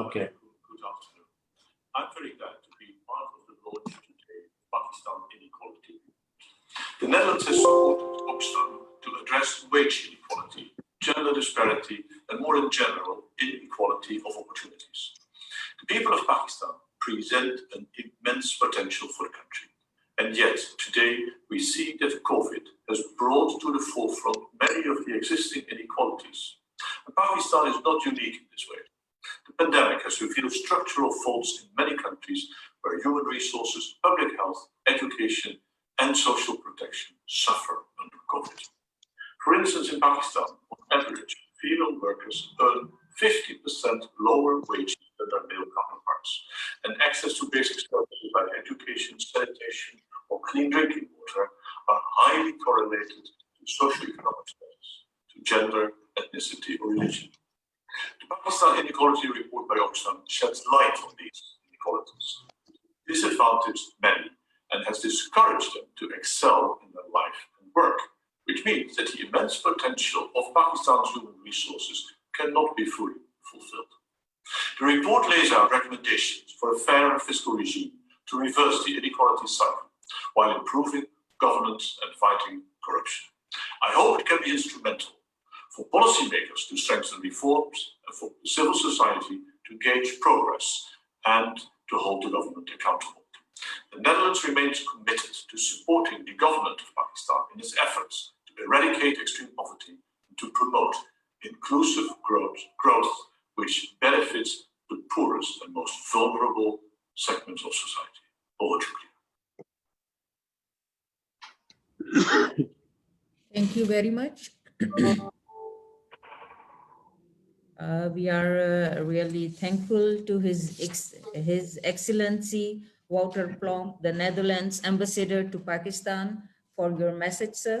Okay. Good afternoon. I'm very glad to be part of the launch today of Pakistan Inequality. The Netherlands has supported Oxfam to address wage inequality, gender disparity, and more in general, inequality of opportunities. The people of Pakistan present an immense potential for the country. And yet, today, we see that COVID has brought to the forefront many of the existing inequalities. And Pakistan is not unique in this way. The pandemic has revealed structural faults in many countries where human resources, public health, education, and social protection suffer under COVID. For instance, in Pakistan, on average, female workers earn 50% lower wages than their male counterparts, and access to basic services like education, sanitation, or clean drinking water are highly correlated to socioeconomic status, to gender, ethnicity, or religion. The Pakistan Inequality Report by Oxfam sheds light on these inequalities, disadvantaged many, and has discouraged them to excel in their life and work, which means that the immense potential of Pakistan's human resources cannot be fully fulfilled. The report lays out recommendations for a fairer fiscal regime to reverse the inequality cycle while improving governance and fighting corruption. I hope it can be instrumental for policymakers to strengthen reforms and for civil society to gauge progress and to hold the government accountable. The Netherlands remains committed to supporting the government of Pakistan in its efforts to eradicate extreme poverty and to promote inclusive growth which benefits the poorest and most vulnerable segments of society. Over to you. Thank you very much. We are really thankful to His Excellency Wouter Plomp, the Netherlands Ambassador to Pakistan, for your message, sir.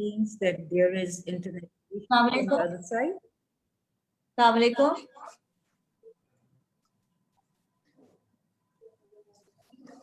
Means that there is internet issue on the other side. Assalamualaikum.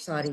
Sorry.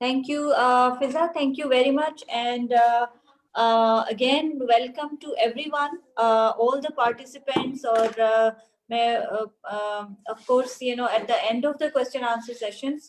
Thank you, Fiza. Thank you very much. And again, welcome to everyone, all the participants. Or of course, you know, at the end of the question answer sessions,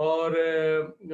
اور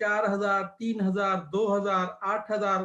4,000, 3,000, 2,000, 8,000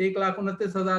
1,29,000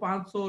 500,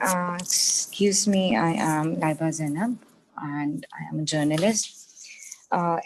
Excuse me, I am Laiba Zainab and I am a journalist.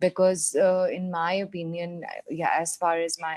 because in my opinion, yeah, as far as my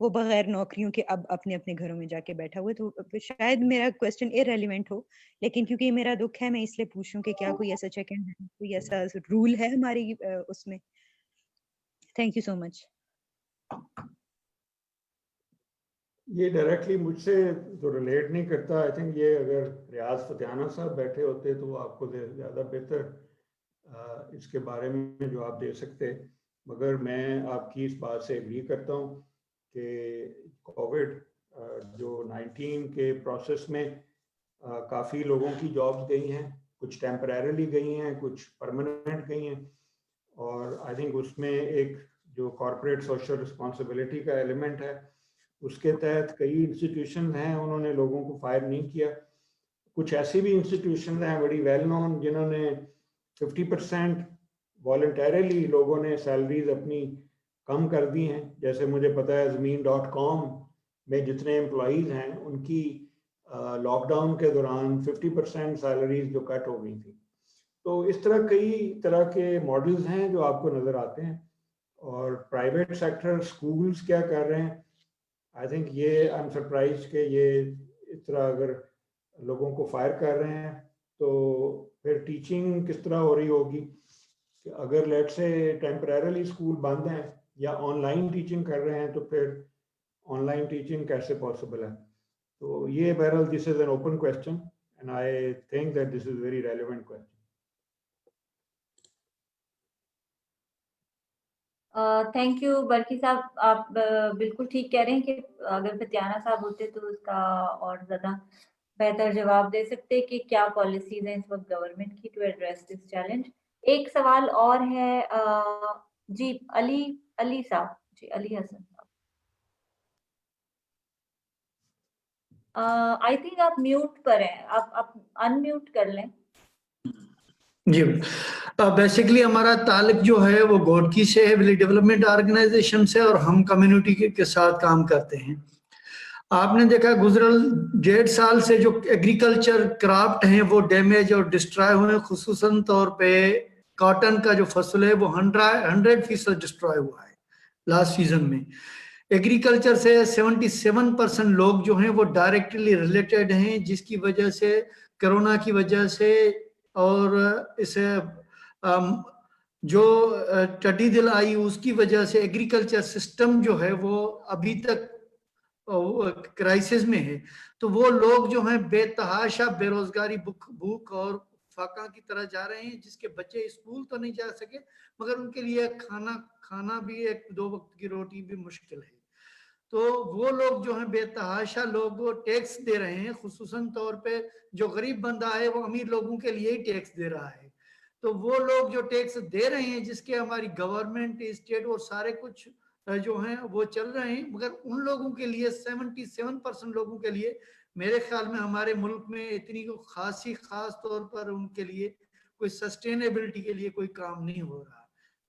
وہ بغیر نوکریوں کے اب اپنے اپنے گھروں میں جا کے بیٹھا ہوا ہے. تو شاید میرا کویسچن ارریلیونٹ ہو, لیکن کیونکہ یہ میرا دکھ ہے میں اس لیے پوچھوں کہ کیا کوئی ایسا چیک اینڈ کوئی ایسا رول ہے ہماری اس میں. تھینک یو سو مچ. یہ ڈائریکٹلی مجھ سے تو ریلیٹ نہیں کرتا. آئی تھنک یہ اگر ریاض فتیانہ صاحب بیٹھے ہوتے تو وہ آپ کو زیادہ بہتر اس کے بارے میں جواب دے سکتے. مگر میں آپ کی اس بات سے ایگری کرتا ہوں کہ کووڈ جو 19 کے پروسیس میں کافی لوگوں کی جابز گئی ہیں, کچھ ٹیمپریرلی گئی ہیں, کچھ پرماننٹ گئی ہیں. اور آئی تھنک اس میں ایک جو کارپوریٹ سوشل رسپانسبلٹی کا ایلیمنٹ ہے, اس کے تحت کئی انسٹیٹیوشن ہیں انہوں نے لوگوں کو فائر نہیں کیا. کچھ ایسی بھی انسٹیٹیوشن ہیں بڑی ویل نون جنہوں نے 50% والنٹیرلی لوگوں نے سیلریز اپنی کم کر دی ہیں. جیسے مجھے پتا ہے زمین.com میں جتنے امپلائیز ہیں ان کی لاک ڈاؤن کے دوران 50% سیلریز جو کٹ ہو گئی تھی. تو اس طرح کئی طرح کے ماڈلز ہیں جو آپ کو نظر آتے ہیں. اور پرائیویٹ سیکٹر سکولز کیا کر رہے ہیں, آئی تھنک یہ آئی ایم سرپرائز کہ یہ اس طرح اگر لوگوں کو فائر کر رہے ہیں تو پھر ٹیچنگ کس طرح ہو رہی ہوگی. کہ اگر لیٹ سے ٹیمپریرلی اسکول بند ہیں یا آن لائن ٹیچنگ کر رہے ہیں تو پھر آن لائن ٹیچنگ کیسے پاسبل ہے. تو یہ بہرحال this is an open question and I think that this is very relevant question. Thank you Barqi صاحب, آپ بالکل ٹھیک کہہ رہے ہیں کہ اگر فتیانہ صاحب ہوتے تو اس کا اور زیادہ بہتر جواب دے سکتے کہ کیا پالیسیز ہیں اس وقت گورنمنٹ کی ٹو ایڈریس دس چیلنج. ایک سوال اور ہے جی علی صاحب, جی علی حسن صاحب. آئی تھنک آپ میوٹ پر ہیں, آپ ان میوٹ کر لیں. جی بیسیکلی ہمارا تعلق جو ہے وہ گوڈکی سے ہے, ولی ڈیولپمنٹ آرگنائزیشن سے, اور ہم کمیونٹی کے ساتھ کام کرتے ہیں. آپ نے دیکھا گزرل 1.5 سال سے جو ایگریکلچر کرافٹ ہیں وہ ڈیمیج اور ڈسٹرائے ہوئے ہیں. خصوصاً طور پہ کاٹن کا جو فصل ہے وہ 100% ڈسٹرائے ہوا ہے لاسٹ سیزن میں. ایگریکلچر سے 77% لوگ جو ہیں وہ ڈائریکٹلی ریلیٹڈ ہیں, جس کی وجہ سے کرونا کی وجہ سے اور اس جو ٹڈی دل آئی اس کی وجہ سے ایگریکلچر سسٹم جو ہے وہ ابھی تک کرائسس میں ہے. تو وہ لوگ جو ہیں بے تحاشا بے روزگاری, بھوک اور فاقہ کی طرح جا رہے ہیں, جس کے بچے اسکول تو نہیں جا سکے مگر ان کے لیے کھانا بھی 2 وقت کی روٹی بھی مشکل ہے. تو وہ لوگ جو ہیں بے تحاشا لوگ ٹیکس دے رہے ہیں. خصوصاً طور پہ جو غریب بندہ ہے وہ امیر لوگوں کے لیے ہی ٹیکس دے رہا ہے. تو وہ لوگ جو ٹیکس دے رہے ہیں, جس کے ہماری گورنمنٹ اسٹیٹ اور سارے کچھ جو ہیں وہ چل رہے ہیں, مگر ان لوگوں کے لیے 77% لوگوں کے لیے میرے خیال میں ہمارے ملک میں اتنی خاص طور پر ان کے لیے کوئی سسٹینیبلٹی کے لیے کوئی کام نہیں ہو رہا.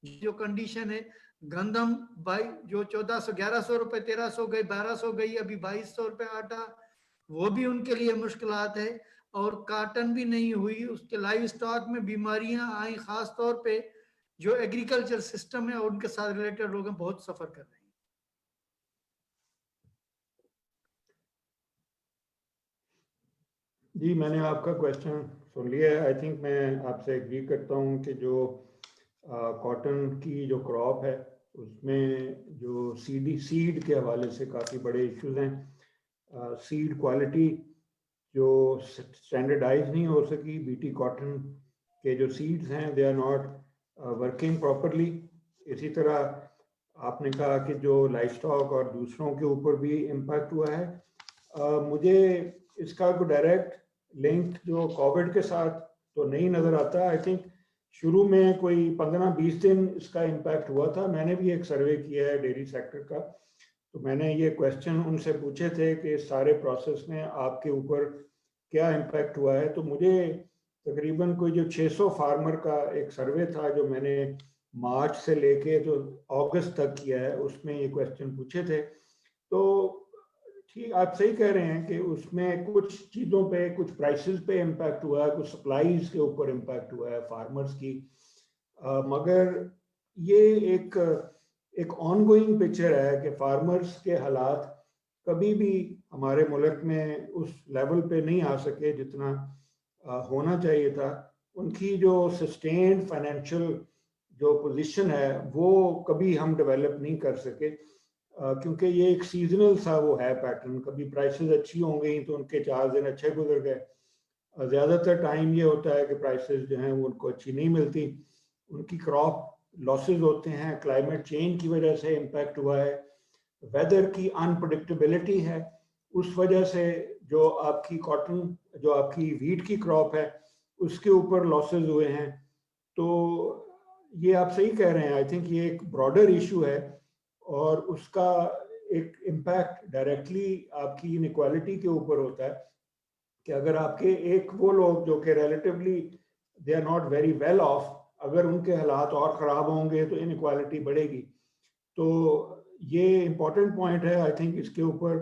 جو کنڈیشن ہے گندم جو 1100 روپے 1300 گئی 1200 گئی, ابھی 2200 روپے آٹا, وہ بھی ان کے لیے مشکلات ہے. اور کاٹن بھی نہیں ہوئی, اس کے لائیو سٹاک میں بیماریاں آئیں. خاص طور پہ جو ایگریکلچر سسٹم ہے اور ان کے ساتھ ریلیٹڈ لوگ ہیں بہت سفر کر رہے ہیں. جی میں نے آپ کا کویسچن سن لیا ہے. آئی تھنک میں آپ سے ایگری کرتا ہوں کہ جو کاٹن کی جو کراپ ہے اس میں جو سیڈ کے حوالے سے کافی بڑے ایشوز ہیں. سیڈ کوالٹی جو اسٹینڈرڈائز نہیں ہو سکی. BT کاٹن کے جو سیڈز ہیں they are not working properly. اسی طرح آپ نے کہا کہ جو لائف سٹاک اور دوسروں کے اوپر بھی امپیکٹ ہوا ہے. مجھے اس کا کوئی ڈائریکٹ لنک جو کووڈ کے ساتھ تو نہیں نظر آتا. آئی تھنک شروع میں کوئی 15-20 دن اس کا امپیکٹ ہوا تھا. میں نے بھی ایک سروے کیا ہے ڈیری سیکٹر کا, تو میں نے یہ کویسچن ان سے پوچھے تھے کہ اس سارے پروسیس میں آپ کے اوپر کیا امپیکٹ ہوا ہے. تو مجھے تقریباً کوئی جو 600 فارمر کا ایک سروے تھا جو میں نے مارچ سے لے کے جو اگست تک کیا ہے, اس میں یہ کویسچن پوچھے تھے. تو ٹھیک آپ صحیح کہہ رہے ہیں کہ اس میں کچھ چیزوں پہ کچھ پرائسز پہ امپیکٹ ہوا ہے, کچھ سپلائیز کے اوپر امپیکٹ ہوا ہے فارمرز کی. مگر یہ ایک ایک آن گوئنگ پکچر ہے کہ فارمرز کے حالات کبھی بھی ہمارے ملک میں اس لیول پہ نہیں آ سکے جتنا ہونا چاہیے تھا. ان کی جو سسٹینڈ فائنینشیل جو پوزیشن ہے وہ کبھی ہم ڈیولپ نہیں کر سکے, کیونکہ یہ ایک سیزنل سا وہ ہے پیٹرن. کبھی پرائسز اچھی ہوں گئی تو ان کے 4 دن اچھے گزر گئے. زیادہ تر ٹائم یہ ہوتا ہے کہ پرائسز جو ہیں وہ ان کو اچھی نہیں ملتی, ان کی کراپ لاسز ہوتے ہیں, کلائمیٹ چینج کی وجہ سے امپیکٹ ہوا ہے, ویدر کی انپریڈکٹیبلٹی ہے, اس وجہ سے جو آپ کی کاٹن جو آپ کی ویٹ کی کراپ ہے اس کے اوپر لاسز ہوئے ہیں. تو یہ آپ صحیح کہہ رہے ہیں, آئی تھنک یہ ایک براڈر ایشو ہے اور اس کا ایک امپیکٹ ڈائریکٹلی آپ کی انیکوالٹی کے اوپر ہوتا ہے کہ اگر آپ کے ایک وہ لوگ جو کہ relatively they are not very well off, اگر ان کے حالات اور خراب ہوں گے تو انیکوالٹی بڑھے گی. تو یہ امپورٹنٹ پوائنٹ ہے. آئی تھنک اس کے اوپر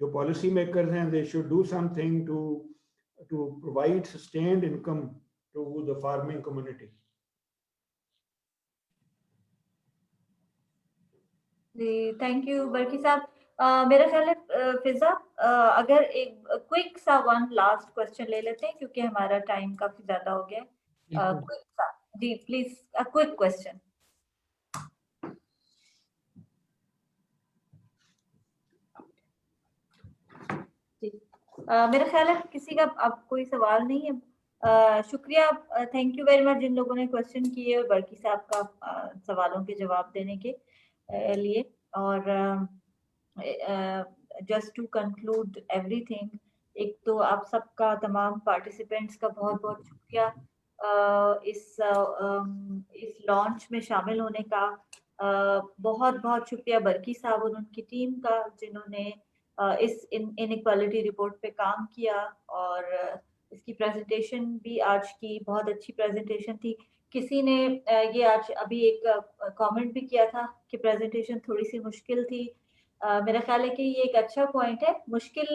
جو پالیسی میکرز ہیں they should do something to provide sustained income to the farming community. جی تھینک یو برقی صاحب. میرا خیال ہے فضا اگر ایک کوئک سا ون لاسٹ کوشچن لے لیتے ہیں کیونکہ ہمارا ٹائم کافی زیادہ ہو گیا ہے. کوئک سا جی پلیز کوئک کوشچن. جی میرا خیال ہے کسی کا اب کوئی سوال نہیں ہے. شکریہ, تھینک یو ویری مچ جن لوگوں نے کوشچن کیے اور برقی صاحب کا سوالوں کے جواب دینے کے لیے. اور just to conclude everything, ایک تو آپ سب کا تمام پارٹیسپینٹس کا بہت بہت شکریہ اس لانچ میں شامل ہونے کا. بہت بہت شکریہ برقی صاحب اور ان کی ٹیم کا جنہوں نے اس انیکوالٹی رپورٹ پہ کام کیا, اور اس کی پریزنٹیشن بھی آج کی بہت اچھی پریزنٹیشن تھی. کسی نے یہ آج ابھی ایک کامنٹ بھی کیا تھا کہ پریزنٹیشن تھوڑی سی مشکل تھی. میرا خیال ہے کہ یہ ایک اچھا پوائنٹ ہے. مشکل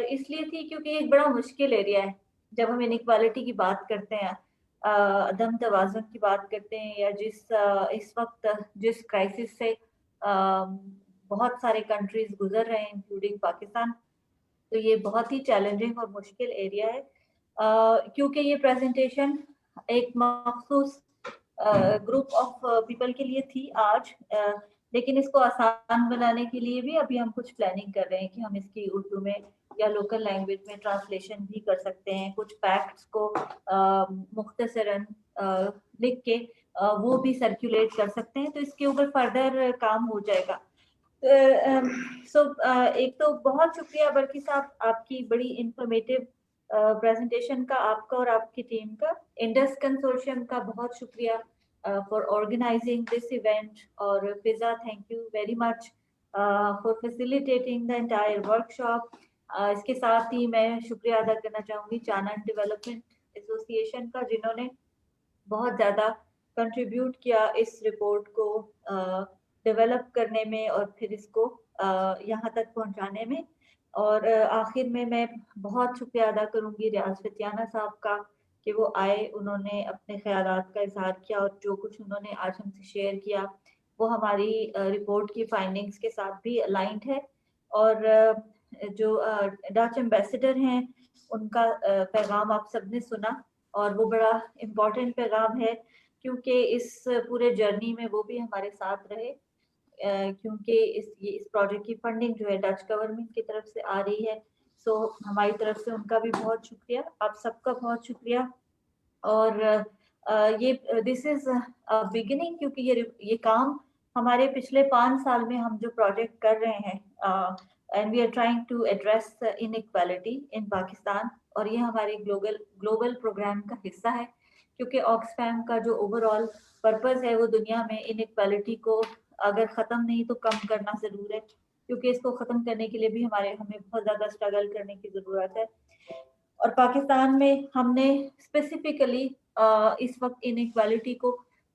اس لیے تھی کیونکہ یہ ایک بڑا مشکل ایریا ہے. جب ہم انیکوالٹی کی بات کرتے ہیں, عدم توازن کی بات کرتے ہیں, یا اس وقت جس کرائسس سے بہت سارے کنٹریز گزر رہے ہیں انکلوڈنگ پاکستان, تو یہ بہت ہی چیلنجنگ اور مشکل ایریا ہے. کیونکہ یہ پریزنٹیشن ایک مخصوص گروپ آف پیپل کے لیے تھی آج, لیکن اس کو آسان بنانے کے لیے بھی ابھی ہم کچھ پلاننگ کر رہے ہیں کہ ہم اس کی اردو میں یا لوکل لینگویج میں ٹرانسلیشن بھی کر سکتے ہیں. کچھ فیکٹس کو مختصراً لکھ کے وہ بھی سرکولیٹ کر سکتے ہیں, تو اس کے اوپر فردر کام ہو جائے گا. ایک تو بہت شکریہ برقی صاحب آپ کی بڑی انفارمیٹیو پریزنٹیشن کا, آپ کا اور آپ کی ٹیم کا. انڈس کنسورشیم کا بہت شکریہ فار آرگنائزنگ دس ایونٹ, اور Fiza thank you very much for facilitating the entire workshop. اس کے ساتھ ہی میں شکریہ ادا کرنا چاہوں گی چانن ڈیولپمنٹ ایسوسی ایشن کا, جنہوں نے بہت زیادہ کنٹریبیوٹ کیا اس رپورٹ کو ڈیولپ کرنے میں اور پھر اس کو یہاں تک پہنچانے میں. اور آخر میں بہت شکریہ ادا کروں گی ریاض فتیانہ صاحب کا کہ وہ آئے, انہوں نے اپنے خیالات کا اظہار کیا, اور جو کچھ انہوں نے آج ہم سے شیئر کیا وہ ہماری رپورٹ کی فائنڈنگز کے ساتھ بھی الائنڈ ہے. اور جو ڈچ ایمبیسڈر ہیں ان کا پیغام آپ سب نے سنا, اور وہ بڑا امپورٹنٹ پیغام ہے کیونکہ اس پورے جرنی میں وہ بھی ہمارے ساتھ رہے, کیونکہ اس پروجیکٹ کی فنڈنگ جو ہے ڈچ گورنمنٹ کی طرف سے آ رہی ہے. سو ہماری طرف سے ان کا بھی بہت شکریہ, آپ سب کا بہت شکریہ. اور یہ دس از بگننگ, کیونکہ یہ کام ہمارے پچھلے 5 سال میں ہم جو پروجیکٹ کر رہے ہیں, and we are trying to address inequality in Pakistan, اور یہ ہمارے گلوبل پروگرام کا حصہ ہے, کیونکہ آکسفیم کا جو اوور آل پرپز ہے وہ دنیا میں انیکوالٹی کو اگر ختم نہیں تو کم کرنا ضرور ہے, کیونکہ اس کو ختم کرنے کے لیے بھی ہمیں بہت زیادہ اسٹرگل کرنے کی ضرورت ہے. اور پاکستان میں ہم نے اسپیسیفکلی اس وقت انیکوالٹی کو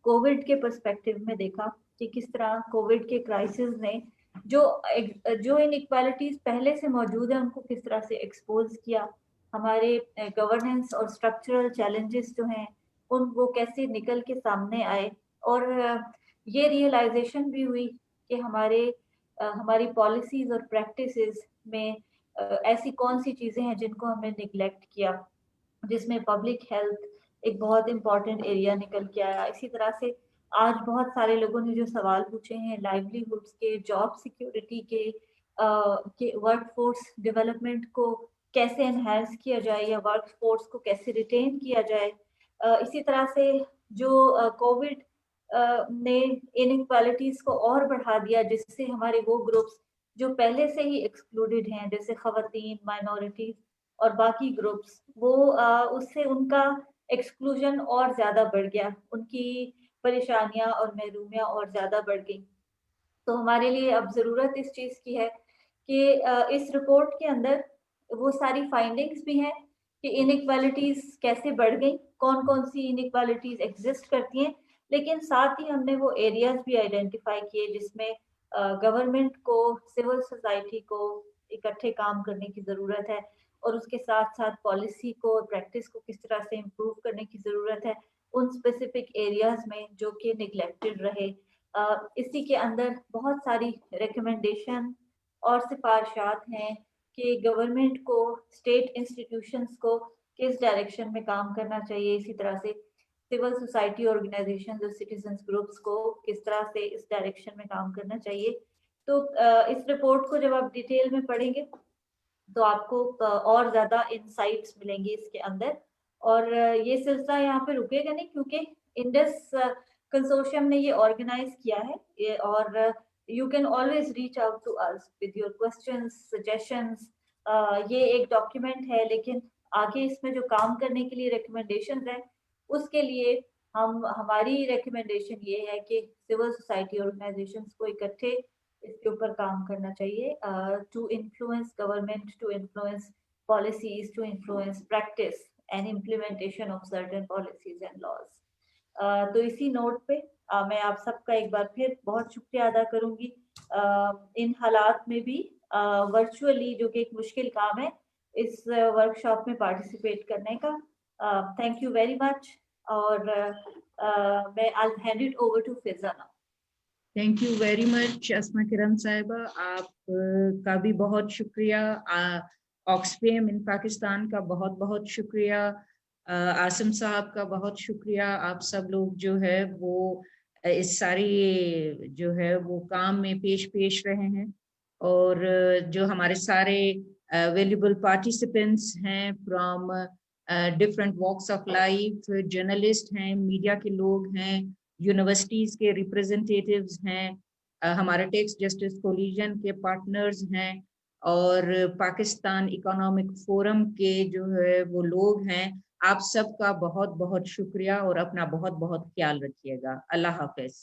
کووڈ کے پرسپیکٹو میں دیکھا کہ کس طرح کووڈ کے کرائسس نے جو انیکوالٹیز پہلے سے موجود ہیں ان کو کس طرح سے ایکسپوز کیا, ہمارے گورننس اور اسٹرکچرل چیلنجز جو ہیں ان وہ کیسے نکل کے سامنے آئے, اور یہ ریئلائزیشن بھی ہوئی کہ ہماری پالیسیز اور پریکٹسز میں ایسی کون سی چیزیں ہیں جن کو ہم نے نگلیکٹ کیا، جس میں پبلک ہیلتھ ایک بہت امپورٹنٹ ایریا نکل کے آیا. اسی طرح سے آج بہت سارے لوگوں نے جو سوال پوچھے ہیں لائیولیہڈس کے، جاب سیکیورٹی کے ورک فورس ڈیولپمنٹ کو کیسے انہینس کیا جائے یا ورک فورس کو کیسے ریٹین کیا جائے. اسی طرح سے جو کووڈ نے انکوالٹیز کو اور بڑھا دیا، جس سے ہمارے وہ گروپس جو پہلے سے ہی ایکسکلوڈڈ ہیں جیسے خواتین، مائنورٹیز اور باقی گروپس، وہ اس سے ان کا ایکسکلوژن اور زیادہ بڑھ گیا، ان کی پریشانیاں اور محرومیاں اور زیادہ بڑھ گئیں. تو ہمارے لیے اب ضرورت اس چیز کی ہے کہ اس رپورٹ کے اندر وہ ساری فائنڈنگز بھی ہیں کہ انکوالٹیز کیسے بڑھ گئیں، کون کون سی انکوالٹیز ایگزسٹ کرتی ہیں، لیکن ساتھ ہی ہم نے وہ ایریاز بھی آئیڈینٹیفائی کیے جس میں گورنمنٹ کو، سول سوسائٹی کو اکٹھے کام کرنے کی ضرورت ہے، اور اس کے ساتھ ساتھ پالیسی کو اور پریکٹس کو کس طرح سے امپروو کرنے کی ضرورت ہے ان اسپیسیفک ایریاز میں جو کہ نگلیکٹڈ رہے. اسی کے اندر بہت ساری ریکمنڈیشن اور سفارشات ہیں کہ گورنمنٹ کو، اسٹیٹ انسٹیٹیوشنز کو کس ڈائریکشن میں کام کرنا چاہیے، اسی طرح سے سول سوسائٹی آرگنائزیشنز اور سٹیزنز گروپس کو کس طرح سے اس ڈائریکشن میں کام کرنا چاہیے. تو اس رپورٹ کو جب آپ ڈیٹیل میں پڑھیں گے تو آپ کو اور زیادہ انسائٹس ملیں گے اس کے اندر. اور یہ سلسلہ یہاں پہ رکے گا نہیں، کیونکہ انڈس کنسورشیم نے یہ آرگنائز کیا ہے، اور you can always reach out to us with your questions, suggestions. یہ ایک ڈاکیومنٹ ہے، لیکن آگے اس میں جو کام کرنے کے لیے ریکمنڈیشنز ہیں اس کے لیے ہماری ریکمنڈیشن یہ ہے کہ سول سوسائٹی آرگنائزیشنز کو اکٹھے اس کے اوپر کام کرنا چاہیے to influence government, to influence policies, to influence practice and implementation of certain policies and laws. تو اسی نوٹ پہ میں آپ سب کا ایک بار پھر بہت شکریہ ادا کروں گی ان حالات میں بھی ورچولی، جو کہ ایک مشکل کام ہے، اس ورکشاپ میں پارٹیسپیٹ کرنے کا. تھینک یو ویری مچ، اور میں I'll hand it over to Fiza now. Thank you very much Asma Karam صاحبہ، آپ کا بھی بہت شکریہ. آکسفیم ان پاکستان کا بہت بہت شکریہ. عاصم صاحب کا بہت شکریہ. آپ سب لوگ جو ہے وہ اس ساری جو ہے وہ کام میں پیش رہے ہیں، اور جو ہمارے سارے ویلیبل پارٹیسپینٹس ہیں from different walks of life, journalist ہیں، میڈیا کے لوگ ہیں، یونیورسٹیز کے ریپرزنٹیٹیوز ہیں، ہمارے ٹیکس جسٹس کولیجن کے پارٹنرز ہیں، اور پاکستان اکنامک فورم کے جو ہے وہ لوگ ہیں. آپ سب کا بہت بہت شکریہ، اور اپنا بہت بہت خیال رکھیے گا. اللہ حافظ.